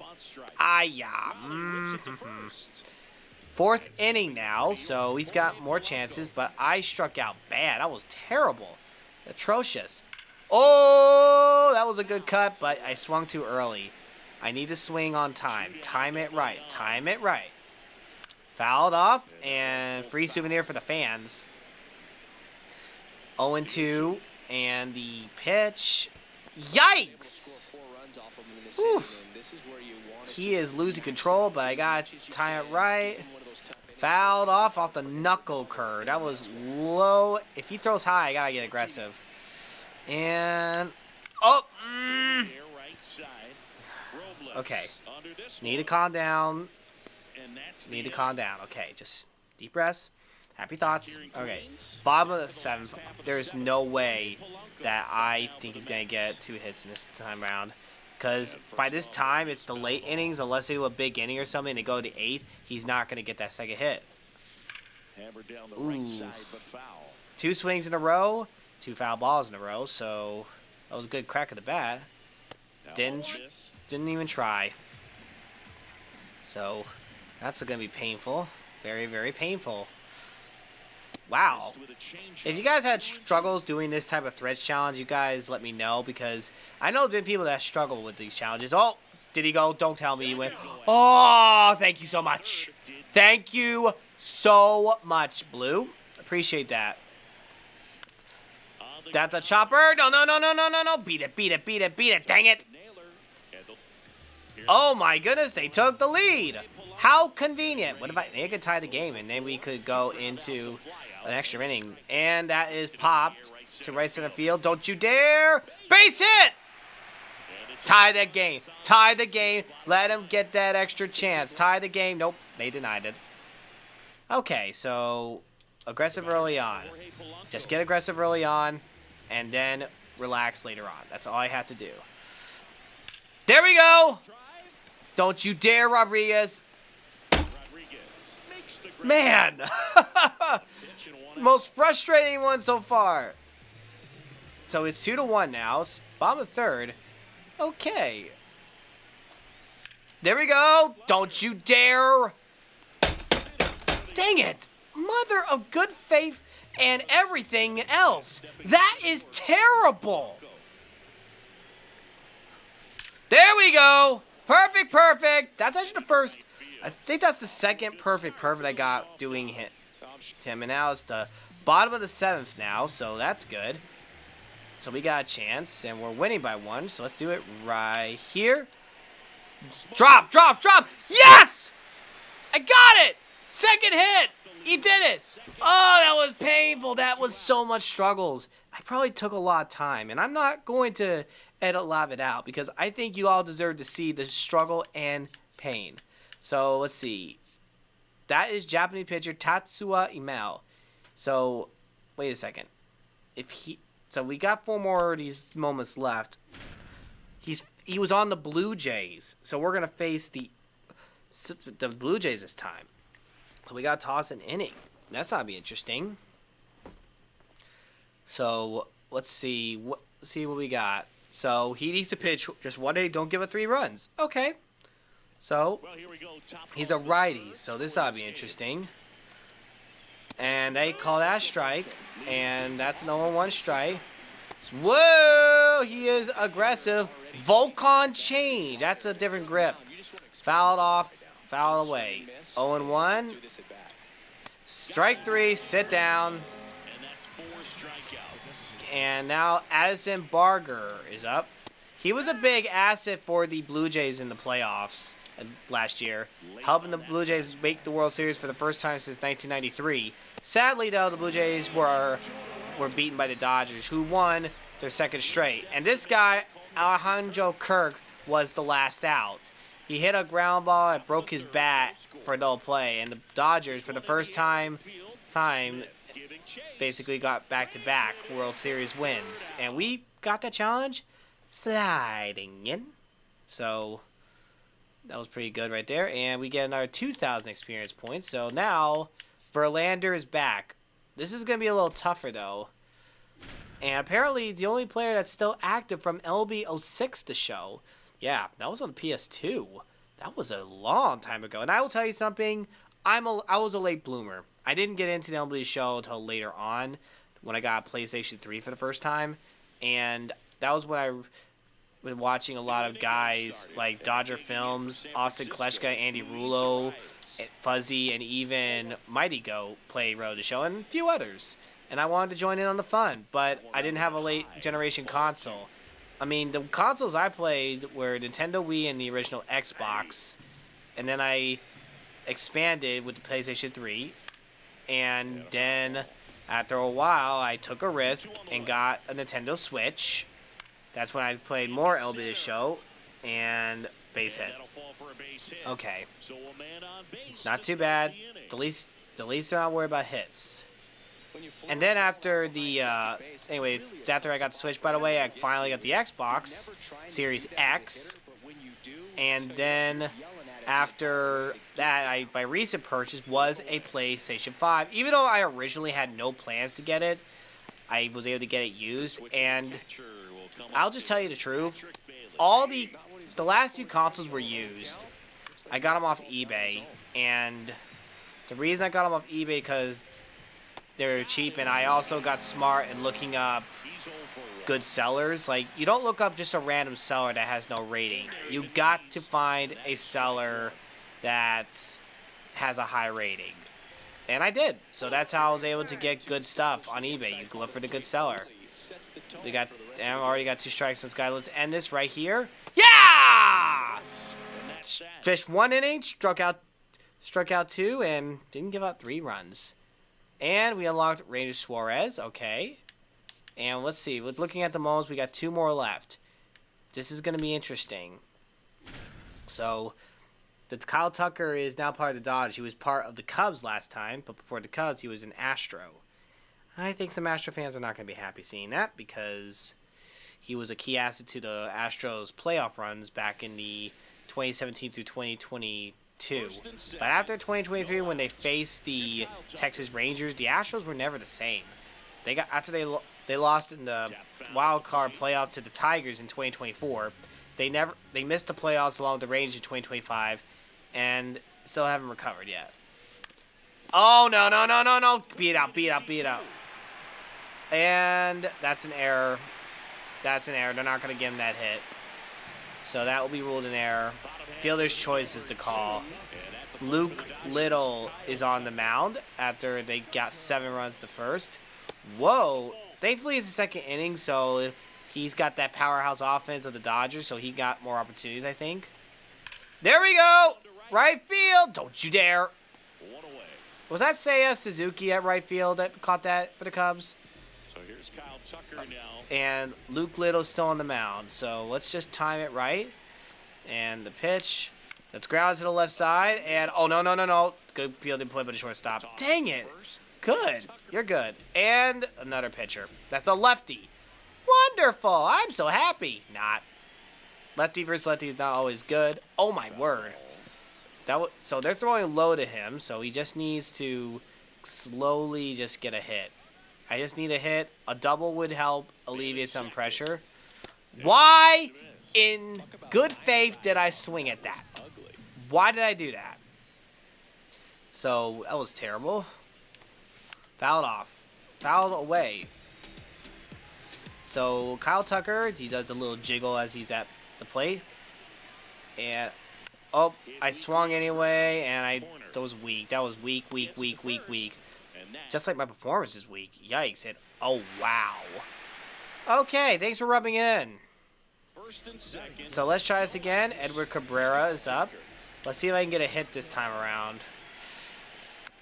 Fourth inning now, so he's got more chances, but I struck out bad. That was terrible. Atrocious. Oh, that was a good cut, but I swung too early. I need to swing on time. Time it right. Fouled off, and free souvenir for the fans. 0-2, and the pitch. Yikes! Oof. He is losing control, but I got to time it right. Fouled off the knuckle curve. That was low. If he throws high, I got to get aggressive. And... oh! Okay. Need to calm down. Okay, just deep breaths. Happy thoughts. Okay. Bottom of the seventh. There's no way that I think he's going to get 2 hits in this time round. Because by this time, it's the late innings. Unless they do a big inning or something and they go to 8th, he's not going to get that second hit. Ooh. 2 swings in a row. 2 foul balls in a row. So that was a good crack of the bat. Didn't even try. So that's going to be painful. Very, very painful. Wow. If you guys had struggles doing this type of threads challenge, you guys let me know, because I know there have been people that struggle with these challenges. Oh, did he go? Don't tell me he went. Oh, thank you so much. Thank you so much, Blue. Appreciate that. That's a chopper. No. Beat it. Dang it. Oh, my goodness. They took the lead. How convenient. What if they could tie the game and then we could go into an extra inning. And that is popped to right center field. Don't you dare. Base hit. Tie that game. Tie the game. Let him get that extra chance. Tie the game. Nope. They denied it. Okay, so aggressive early on. Just get aggressive early on and then relax later on. That's all I have to do. There we go. Don't you dare, Rodriguez. Man. Most frustrating one so far. So it's 2-1 now. It's bottom of third. Okay. There we go. Don't you dare. Dang it. Mother of good faith and everything else. That is terrible. There we go. Perfect. That's actually the first. I think that's the second perfect I got doing him. And now it's the bottom of the 7th now, so that's good. So we got a chance, and we're winning by 1. So let's do it right here. Drop. Yes! I got it! Second hit! He did it! Oh, that was painful. That was so much struggles. I probably took a lot of time, and I'm not going to edit a lot of it out because I think you all deserve to see the struggle and pain. So let's see. That is Japanese pitcher Tatsuya Imao. So wait a second. So we got 4 more of these moments left. He was on the Blue Jays, so we're gonna face the Blue Jays this time. So we gotta toss an inning. That's gotta be interesting. So let's see what we got. So he needs to pitch just 1 inning. Don't give up 3 runs. Okay. So he's a righty. So this ought to be interesting. And they call that a strike. And that's an 0-1 strike. Whoa! He is aggressive. Volcon change. That's a different grip. Fouled off. Fouled away. 0-1. Strike 3. Sit down. And now Addison Barger is up. He was a big asset for the Blue Jays in the playoffs last year, helping the Blue Jays make the World Series for the first time since 1993. Sadly, though, the Blue Jays were beaten by the Dodgers, who won their second straight. And this guy, Alejandro Kirk, was the last out. He hit a ground ball that broke his bat for a double play, and the Dodgers, for the first time, basically got back-to-back World Series wins. And we got that challenge sliding in. So that was pretty good right there. And we get another 2,000 experience points. So now Verlander is back. This is going to be a little tougher, though. And apparently the only player that's still active from MLB 06 The Show. Yeah, that was on PS2. That was a long time ago. And I will tell you something. I was a late bloomer. I didn't get into the MLB Show until later on when I got PlayStation 3 for the first time. And that was when I been watching a lot of guys like Dodger Films, Austin Kleschka, Andy Rulo, Fuzzy, and even Mighty Go play Road to Show, and a few others. And I wanted to join in on the fun, but I didn't have a late generation console. I mean, the consoles I played were Nintendo Wii and the original Xbox, and then I expanded with the PlayStation 3, and then after a while I took a risk and got a Nintendo Switch. That's when I played more MLB The Show and base hit. Okay, not too bad. At least they're not worried about hits. And then after after I got the Switch, by the way, I finally got the Xbox Series X. And then after that, my recent purchase was a PlayStation 5. Even though I originally had no plans to get it, I was able to get it used. And I'll just tell you the truth. The last 2 consoles were used. I got them off eBay. And the reason I got them off eBay because they're cheap, and I also got smart in looking up good sellers. Like, you don't look up just a random seller that has no rating. You got to find a seller that has a high rating. And I did. So that's how I was able to get good stuff on eBay. You look for the good seller. I've already got 2 strikes on this guy. Let's end this right here. Yeah! Fished 1 inning, struck out 2, and didn't give up 3 runs. And we unlocked Ranger Suarez. Okay. And let's see. Looking at the moments, we got 2 more left. This is going to be interesting. So, Kyle Tucker is now part of the Dodgers. He was part of the Cubs last time, but before the Cubs, he was an Astro. I think some Astro fans are not going to be happy seeing that because he was a key asset to the Astros' playoff runs back in the 2017 through 2022. But after 2023, when they faced the Texas Rangers, the Astros were never the same. After they lost in the wild card playoff to the Tigers in 2024. They missed the playoffs along with the Rangers in 2025, and still haven't recovered yet. Oh no! Beat out. And that's an error. They're not going to give him that hit. So that will be ruled an error. Fielder's choice is to call. Luke Little is on the mound after they got 7 runs to first. Whoa. Thankfully, it's the second inning, so he's got that powerhouse offense of the Dodgers, so he got more opportunities, I think. There we go. Right field. Don't you dare. Was that Seiya Suzuki at right field that caught that for the Cubs? So here's Kyle Tucker now. And Luke Little's still on the mound, so let's just time it right. And the pitch. Let's ground to the left side. And, oh, no. Good fielding play by the shortstop. Dang it. Good. You're good. And another pitcher. That's a lefty. Wonderful. I'm so happy. Not. Lefty versus lefty is not always good. Oh, my word. So they're throwing low to him, so he just needs to slowly just get a hit. I just need a hit. A double would help alleviate some pressure. Why in good faith did I swing at that? Why did I do that? So, that was terrible. Fouled off. Fouled away. So, Kyle Tucker, he does a little jiggle as he's at the plate. And, oh, I swung anyway, and that was weak. That was weak. Just like my performance is weak. Yikes. And, oh, wow. Okay, thanks for rubbing in. So, let's try this again. Edward Cabrera is up. Let's see if I can get a hit this time around.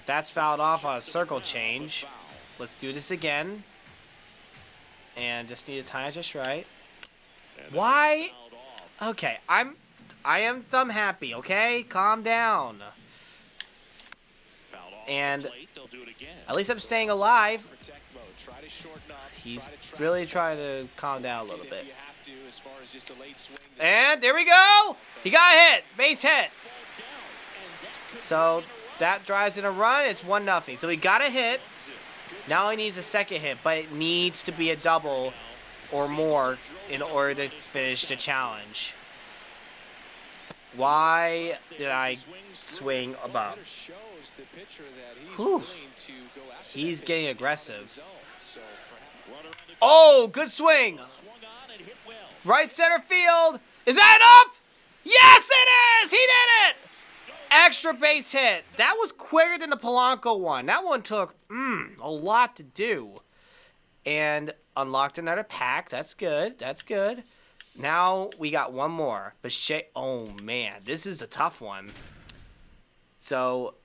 That's fouled off on a circle change. Let's do this again. And just need to time it just right. Why? Okay, I am thumb happy, okay? Calm down. And at least I'm staying alive. He's really trying to calm down a little bit. And there we go! He got a hit! Base hit! So that drives in a run. It's 1-0. So he got a hit. Now he needs a second hit, but it needs to be a double or more in order to finish the challenge. Why did I swing above? Whew. He's getting aggressive. Oh, good swing. Right center field. Is that up? Yes, it is. He did it. Extra base hit. That was quicker than the Polanco one. That one took a lot to do. And unlocked another pack. That's good. That's good. Now we got one more. Bichette. Oh, man. This is a tough one. So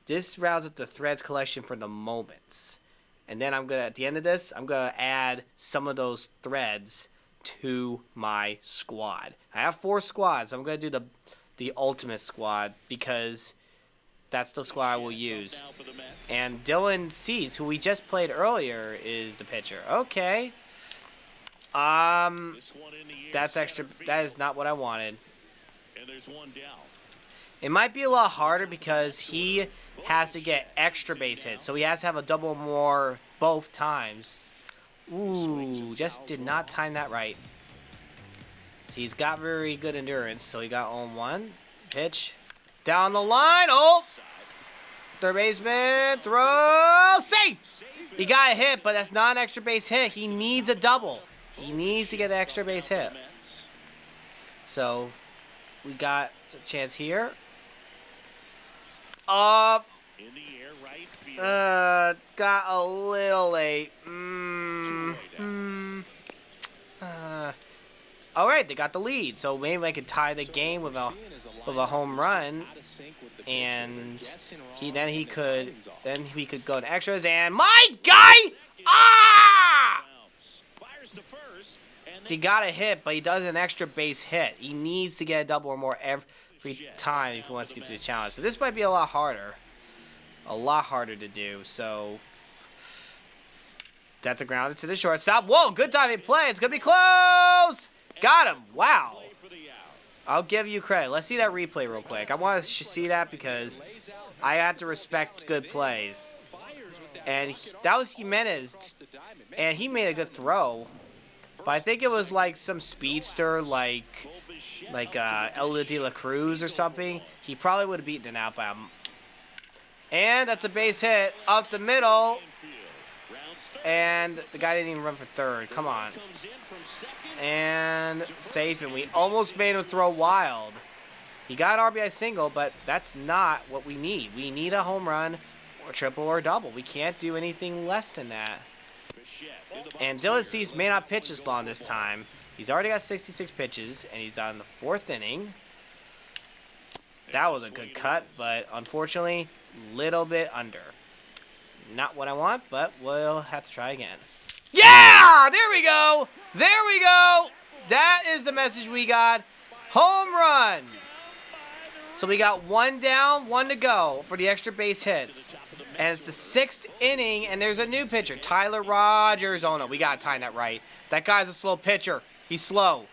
this rounds up the threads collection for the moments. And then I'm going to, at the end of this, I'm going to add some of those threads to my squad. I have 4 squads. I'm going to do the ultimate squad because that's the squad I will use. And Dylan Cease, who we just played earlier, is the pitcher. Okay. That's extra. That is not what I wanted. It might be a lot harder because he has to get extra base hits. So he has to have a double or more both times. Ooh, just did not time that right. So he's got very good endurance. So he got on 1 pitch. Down the line. Oh! Third baseman. Throw. Safe! He got a hit, but that's not an extra base hit. He needs a double. He needs to get the extra base hit. So we got a chance here. Up. Got a little late. All right, they got the lead, so maybe I could tie the game with a home run, and we could go to extras. And my guy, he got a hit, but he does an extra base hit. He needs to get a double or more every time if he wants to get to the challenge. So this might be a lot harder to do. So that's a grounder to the shortstop. Whoa, good diving play. It's gonna be close. Got him. Wow. I'll give you credit. Let's see that replay real quick. I want to see that because I have to respect good plays. And that was Jimenez, and he made a good throw. But I think it was like some speedster like Elder De La Cruz or something. He probably would have beaten it out by him. And that's a base hit up the middle. And the guy didn't even run for third. Come on. And safe, and we almost made him throw wild. He got an RBI single, but that's not what we need. We need a home run or triple or double. We can't do anything less than that. And Dylan Cease may not pitch as long this time. He's already got 66 pitches, and he's on the 4th inning. That was a good cut, but unfortunately, little bit under. Not what I want, but we'll have to try again. Yeah! There we go! There we go! That is the message we got. Home run! So we got 1 down, 1 to go for the extra base hits. And it's the 6th inning, and there's a new pitcher, Tyler Rogers. Oh, no, we got to time that right. That guy's a slow pitcher. He's slow.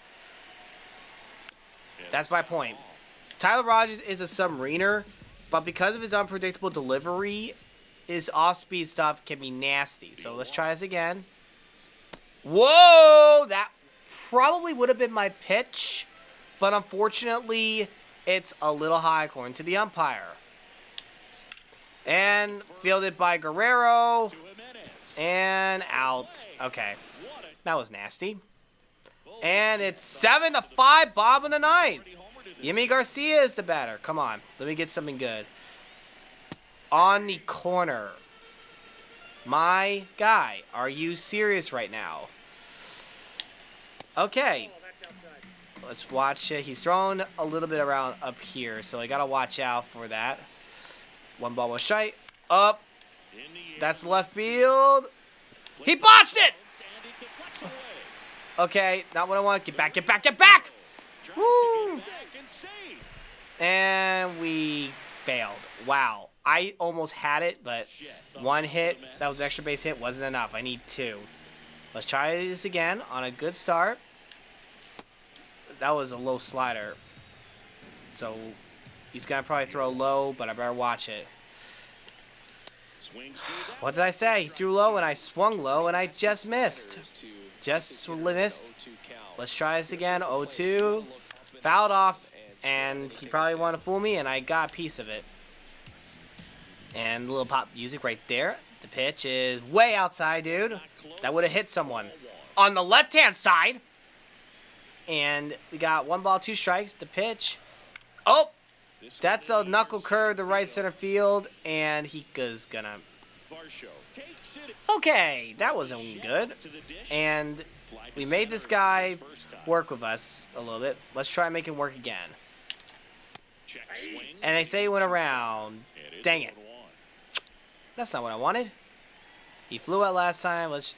That's my point. Tyler Rogers is a submariner, but because of his unpredictable delivery, his off-speed stuff can be nasty. So let's try this again. Whoa! That probably would have been my pitch, but unfortunately, it's a little high according to the umpire. And fielded by Guerrero. And out. Okay. That was nasty. And it's 7-5, bottom of the ninth. Yimi Garcia is the batter. Come on. Let me get something good. On the corner. My guy. Are you serious right now? Okay. Let's watch it. He's throwing a little bit around up here, so I got to watch out for that. 1 ball, 1 strike. Up. That's left field. He botched it! Okay, not what I want. Get back, get back, get back! Woo! And we failed. Wow. I almost had it, but 1 hit, that was extra base hit, wasn't enough. I need 2. Let's try this again on a good start. That was a low slider. So he's going to probably throw low, but I better watch it. What did I say? He threw low and I swung low and I just missed. Just missed. Let's try this again. 0-2. Fouled off, and he probably wanted to fool me, and I got a piece of it. And a little pop music right there. The pitch is way outside, dude. That would have hit someone. On the left-hand side. And we got 1 ball, 2 strikes. The pitch. Oh! That's a knuckle curve to right center field, and he is gonna... Okay, that wasn't good. And we made this guy work with us a little bit. Let's try and make him work again. And they say he went around. Dang it. That's not what I wanted. He flew out last time. Let's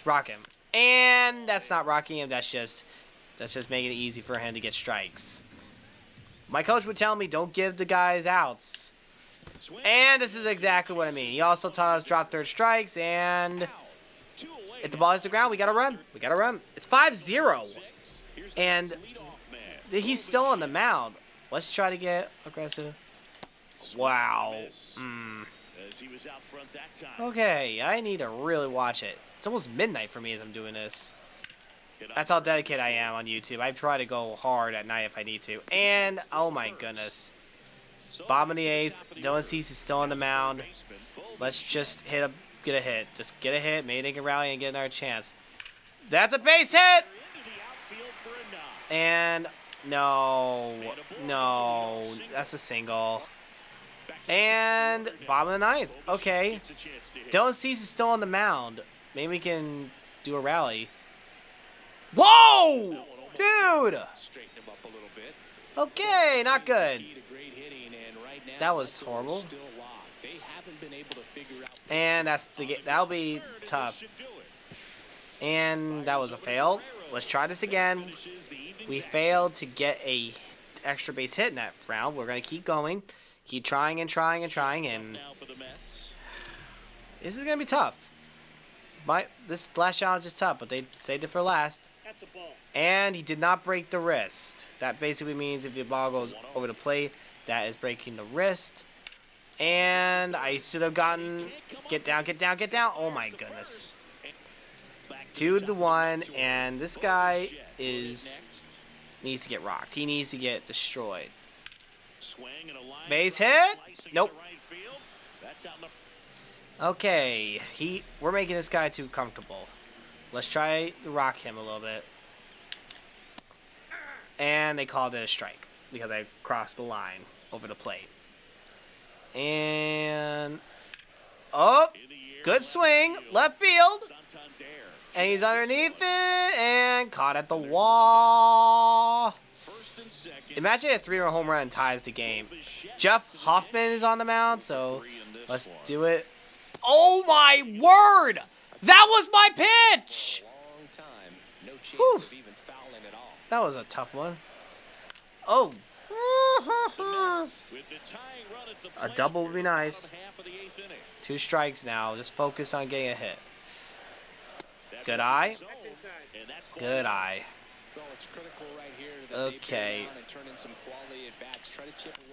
rock him. And that's not rocking him. That's just making it easy for him to get strikes. My coach would tell me, don't give the guys outs. And this is exactly what I mean. He also taught us drop 3rd strikes, and if the ball hits the ground, we got to run. We got to run. It's 5-0. And he's still on the mound. Let's try to get aggressive. Wow. Okay, I need to really watch it. It's almost midnight for me as I'm doing this. That's how dedicated I am on YouTube. I try to go hard at night if I need to. And, oh my goodness. Bottom of the 8th. Dylan Cease is still on the mound. Let's just get a hit. Just get a hit. Maybe they can rally and get another chance. That's a base hit! And, no. No. That's a single. And, bottom of the 9th. Okay. Dylan Cease is still on the mound. Maybe we can do a rally. Whoa! Dude! Okay, not good. That was horrible. And that'll be tough. And that was a fail. Let's try this again. We failed to get a extra base hit in that round. We're going to keep going. Keep trying and trying and trying. And this is going to be tough. This last challenge is tough, but they saved it for last. And he did not break the wrist. That basically means if your ball goes over the plate, that is breaking the wrist. And I should have gotten... Get down, get down, get down. Oh, my goodness. 2-1, and this guy needs to get rocked. He needs to get destroyed. Base hit? Nope. Okay, we're making this guy too comfortable. Let's try to rock him a little bit. And they called it a strike because I crossed the line over the plate. And oh, good swing, left field. And he's underneath it and caught at the wall. Imagine a 3-run home run ties the game. Jeff Hoffman is on the mound, so let's do it. Oh my word! That was my pitch! Whew. That was a tough one. Oh. A double would be nice. 2 strikes now. Just focus on getting a hit. Good eye. Good eye. Okay.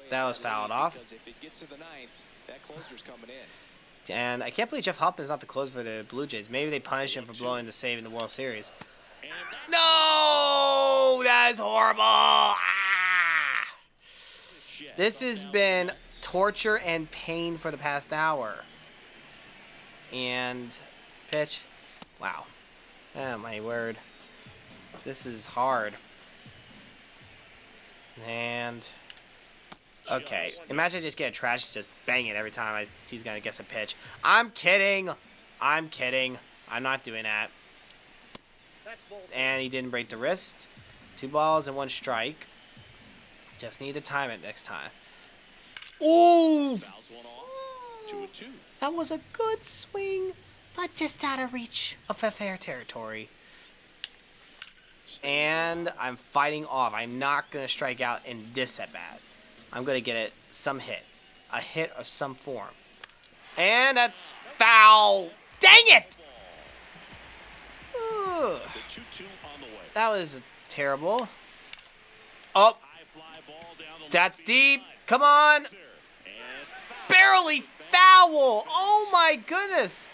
That was fouled off. And I can't believe Jeff Hoffman's not the closer for the Blue Jays. Maybe they punish him for blowing the save in the World Series. No! That is horrible! Ah! This has been torture and pain for the past hour. And pitch. Wow. Oh, my word. This is hard. And... okay. Imagine I just get a trash just bang it every time he's going to guess a pitch. I'm kidding. I'm kidding. I'm not doing that. And he didn't break the wrist. 2 balls and 1 strike. Just need to time it next time. Ooh! That was a good swing, but just out of reach of fair territory. And I'm fighting off. I'm not going to strike out in this at bat. I'm going to get it some hit. A hit of some form. And that's foul. Dang it! Ugh. That was terrible. Oh. That's deep. Come on. Barely foul. Oh my goodness.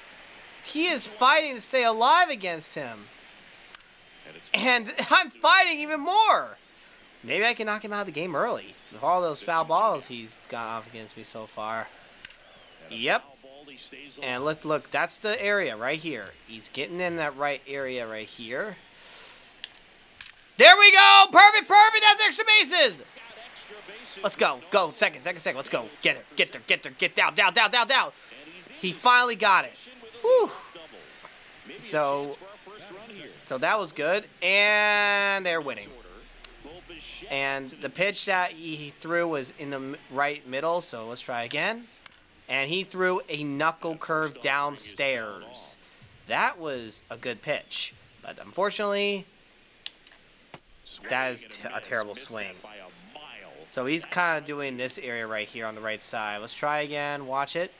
He is fighting to stay alive against him. And I'm fighting even more. Maybe I can knock him out of the game early. With all those foul balls he's got off against me so far. Yep. And look, that's the area right here. He's getting in that right area right here. There we go! Perfect! That's extra bases! Let's go. Go. Second. Let's go. Get her. Get down. He finally got it. Whew. So that was good. And they're winning. And the pitch that he threw was in the right middle, so let's try again. And he threw a knuckle curve downstairs. That was a good pitch. But unfortunately, that is a terrible swing. So he's kind of doing this area right here on the right side. Let's try again. Watch it.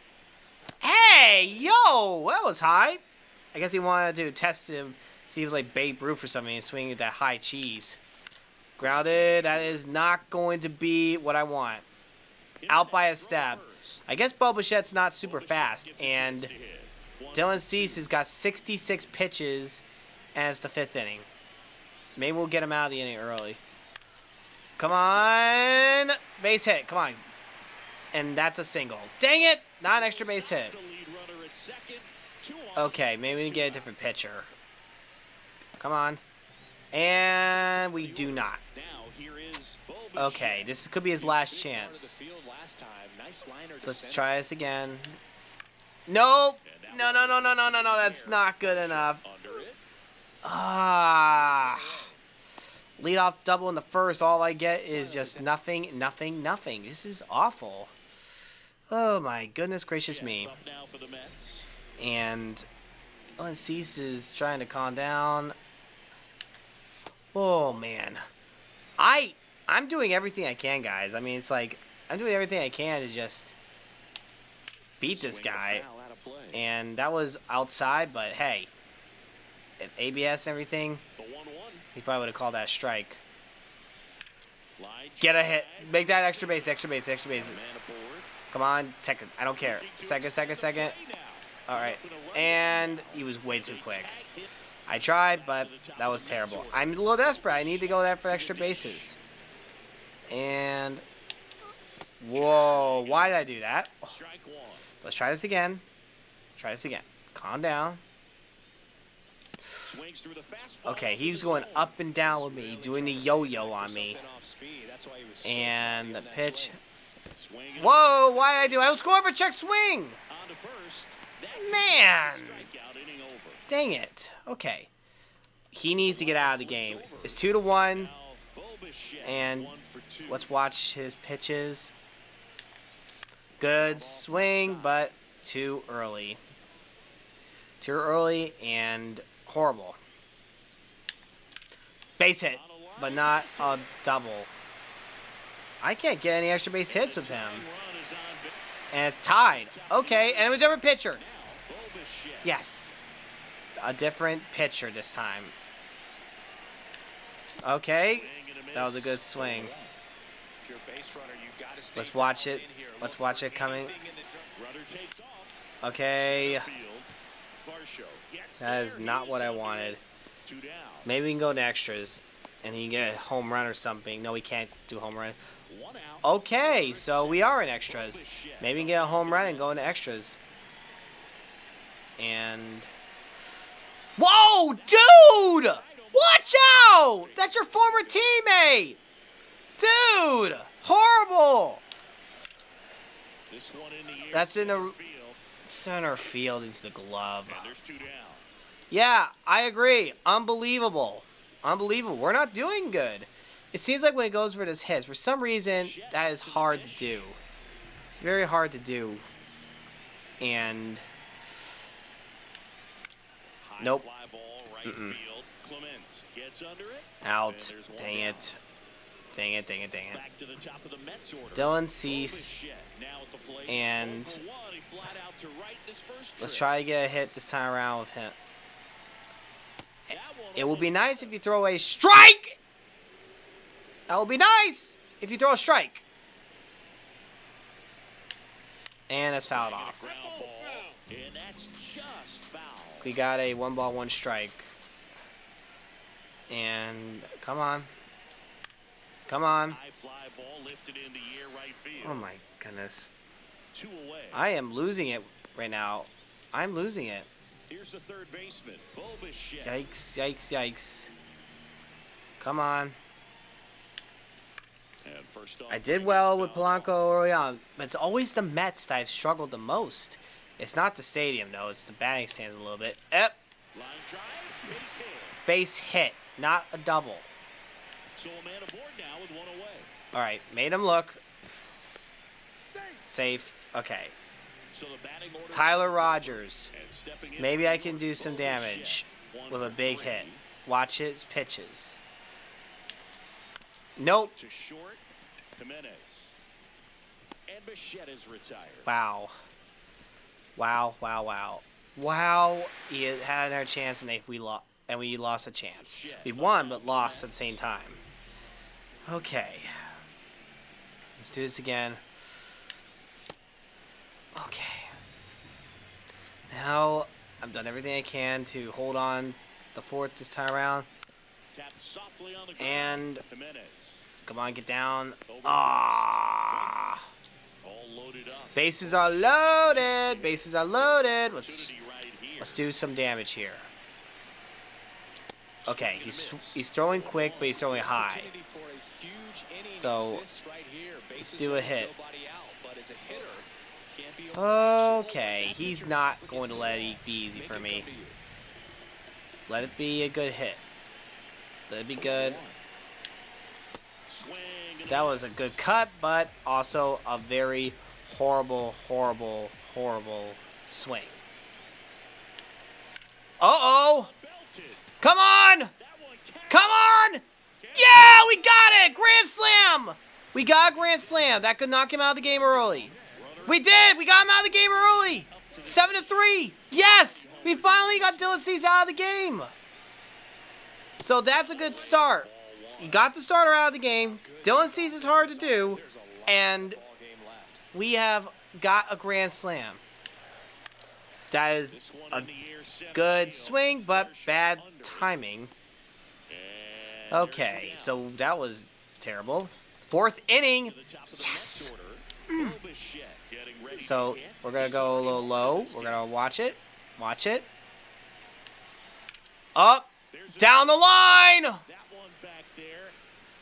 Hey, yo, that was high. I guess he wanted to test him, see if he was like Babe Ruth or something, and swing at that high cheese. Grounded. That is not going to be what I want. Out by a step. I guess Bo Bichette's not super fast, and Dylan Cease has got 66 pitches, and it's the 5th inning. Maybe we'll get him out of the inning early. Come on. Base hit. Come on. And that's a single. Dang it. Not an extra base hit. Okay, maybe we can get a different pitcher. Come on. And we do not. Okay, this could be his last chance. Let's try this again. Nope. No. That's not good enough. Lead off double in the first. All I get is just nothing. This is awful. Oh my goodness gracious me. And Dylan Cease is trying to calm down. Oh man. I'm doing everything I can, guys. I mean, it's like I'm doing everything I can to just beat this guy. And that was outside, but hey, if ABS and everything, he probably would have called that a strike. Get a hit. Make that extra base. Come on. Second. I don't care. Second. All right. And he was way too quick. I tried, but that was terrible. I'm a little desperate. I need to go there for extra bases. And whoa, why did I do that? Oh. Let's try this again. Calm down. Okay, he was going up and down with me, doing the yo-yo on me. And the pitch. Whoa, why did I do? I was going for check swing. Man. Dang it. Okay. He needs to get out of the game. It's 2-1. And let's watch his pitches. Good swing, but too early. And horrible. Base hit, but not a double. I can't get any extra base hits with him. And it's tied. Okay, and a different pitcher. Yes. A different pitcher this time. Okay. That was a good swing. Let's watch it. Coming. Okay. That is not what I wanted. Maybe we can go to extras. And he can get a home run or something. No, we can't do home run. Okay, so we are in extras. Maybe we can get a home run and go into extras. And... Whoa, dude! Watch out! That's your former teammate! Dude! Horrible! That's in the center field into the glove. Yeah, I agree. Unbelievable. Unbelievable. We're not doing good. It seems like when it goes for this hits, for some reason, that is hard to do. It's very hard to do. And... Nope. Out. Dang it. Dang it, dang it, dang it. Dylan Cease. And... Let's try to get a hit this time around with him. It would be nice if you throw a strike! That would be nice if you throw a strike. And that's fouled off. We got a 1 ball, 1 strike. And come on. Come on. Oh my goodness. I am losing it right now. I'm losing it. Here's the third baseman, Bo Bichette. Yikes, yikes, yikes. Come on. I did well with Polanco early on, but it's always the Mets that I've struggled the most. It's not the stadium, though. It's the batting stands a little bit. Yep. Base hit, not a double. So a man aboard now with 1 away. All right, made him look. Safe. Okay. Tyler Rogers. Maybe I can do some damage with a big hit. Watch his pitches. Nope. Wow. Wow, wow, wow. Wow, he had another chance and we lost a chance. We won but lost at the same time. Okay. Let's do this again. Okay. Now, I've done everything I can to hold on the fort this time around. And, come on, get down. Ah! Bases are loaded. Bases are loaded. Let's do some damage here. Okay, he's throwing quick, but he's throwing high. So, let's do a hit. Okay, he's not going to let it be easy for me. Let it be a good hit. Let it be good. That was a good cut, but also a very horrible, horrible, horrible swing. Uh-oh! Come on! Come on! Yeah, we got it! Grand slam! We got a grand slam. That could knock him out of the game early. We did! We got him out of the game early! 7-3! Yes! We finally got Dylan Cease out of the game! So that's a good start. You got the starter out of the game. Dylan Cease is hard to do. And we have got a grand slam. That is a good swing, but bad timing. Okay, so that was terrible. 4th inning. Yes! So we're going to go a little low. We're going to watch it. Watch it. Up. Down the line.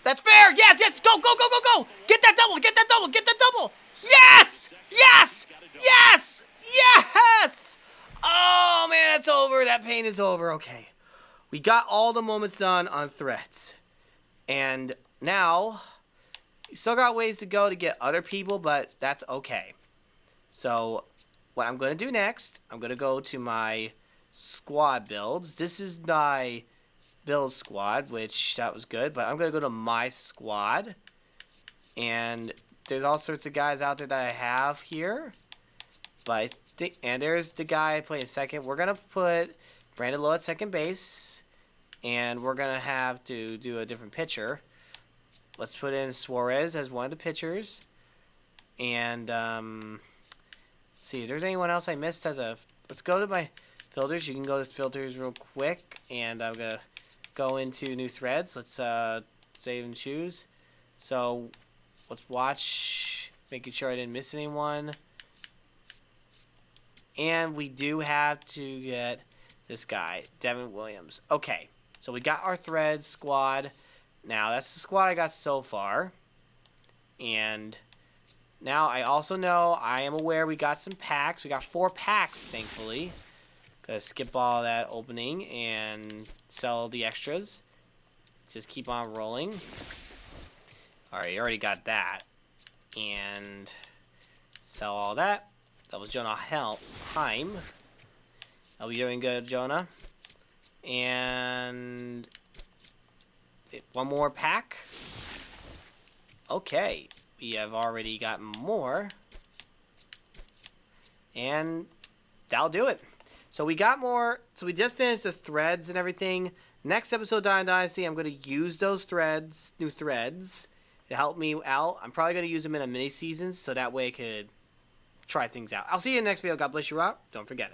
That's fair. Yes, yes. Go, go, go, go, go. Get that double. Get that double. Get that double. Yes. Yes. Yes. Yes. Oh, man, it's over. That pain is over. Okay. We got all the moments done on threats. And now, we still got ways to go to get other people, but that's okay. So, what I'm going to do next, I'm going to go to my squad builds. This is my build squad, which that was good, but I'm going to go to my squad. And there's all sorts of guys out there that I have here. But and there's the guy playing second. We're going to put Brandon Lowe at second base. And we're going to have to do a different pitcher. Let's put in Suarez as one of the pitchers. And see if there's anyone else I missed as a... Let's go to my filters. You can go to filters real quick. And I'm going to go into new threads. Let's save and choose. So let's watch. Making sure I didn't miss anyone. And we do have to get this guy, Devin Williams. Okay, so we got our thread squad. Now, that's the squad I got so far. And now I also know, I am aware we got some packs. We got 4 packs, thankfully. Gonna skip all that opening and sell the extras. Just keep on rolling. Alright, you already got that. And sell all that. That was Jonah Heim. Are we doing good, Jonah? And one more pack. Okay, we have already gotten more. And that'll do it. So we got more. So we just finished the threads and everything. Next episode, Diamond Dynasty, I'm going to use those threads, new threads, to help me out. I'm probably going to use them in a mini season so that way I could try things out. I'll see you in the next video. God bless you, Rob. Don't forget it.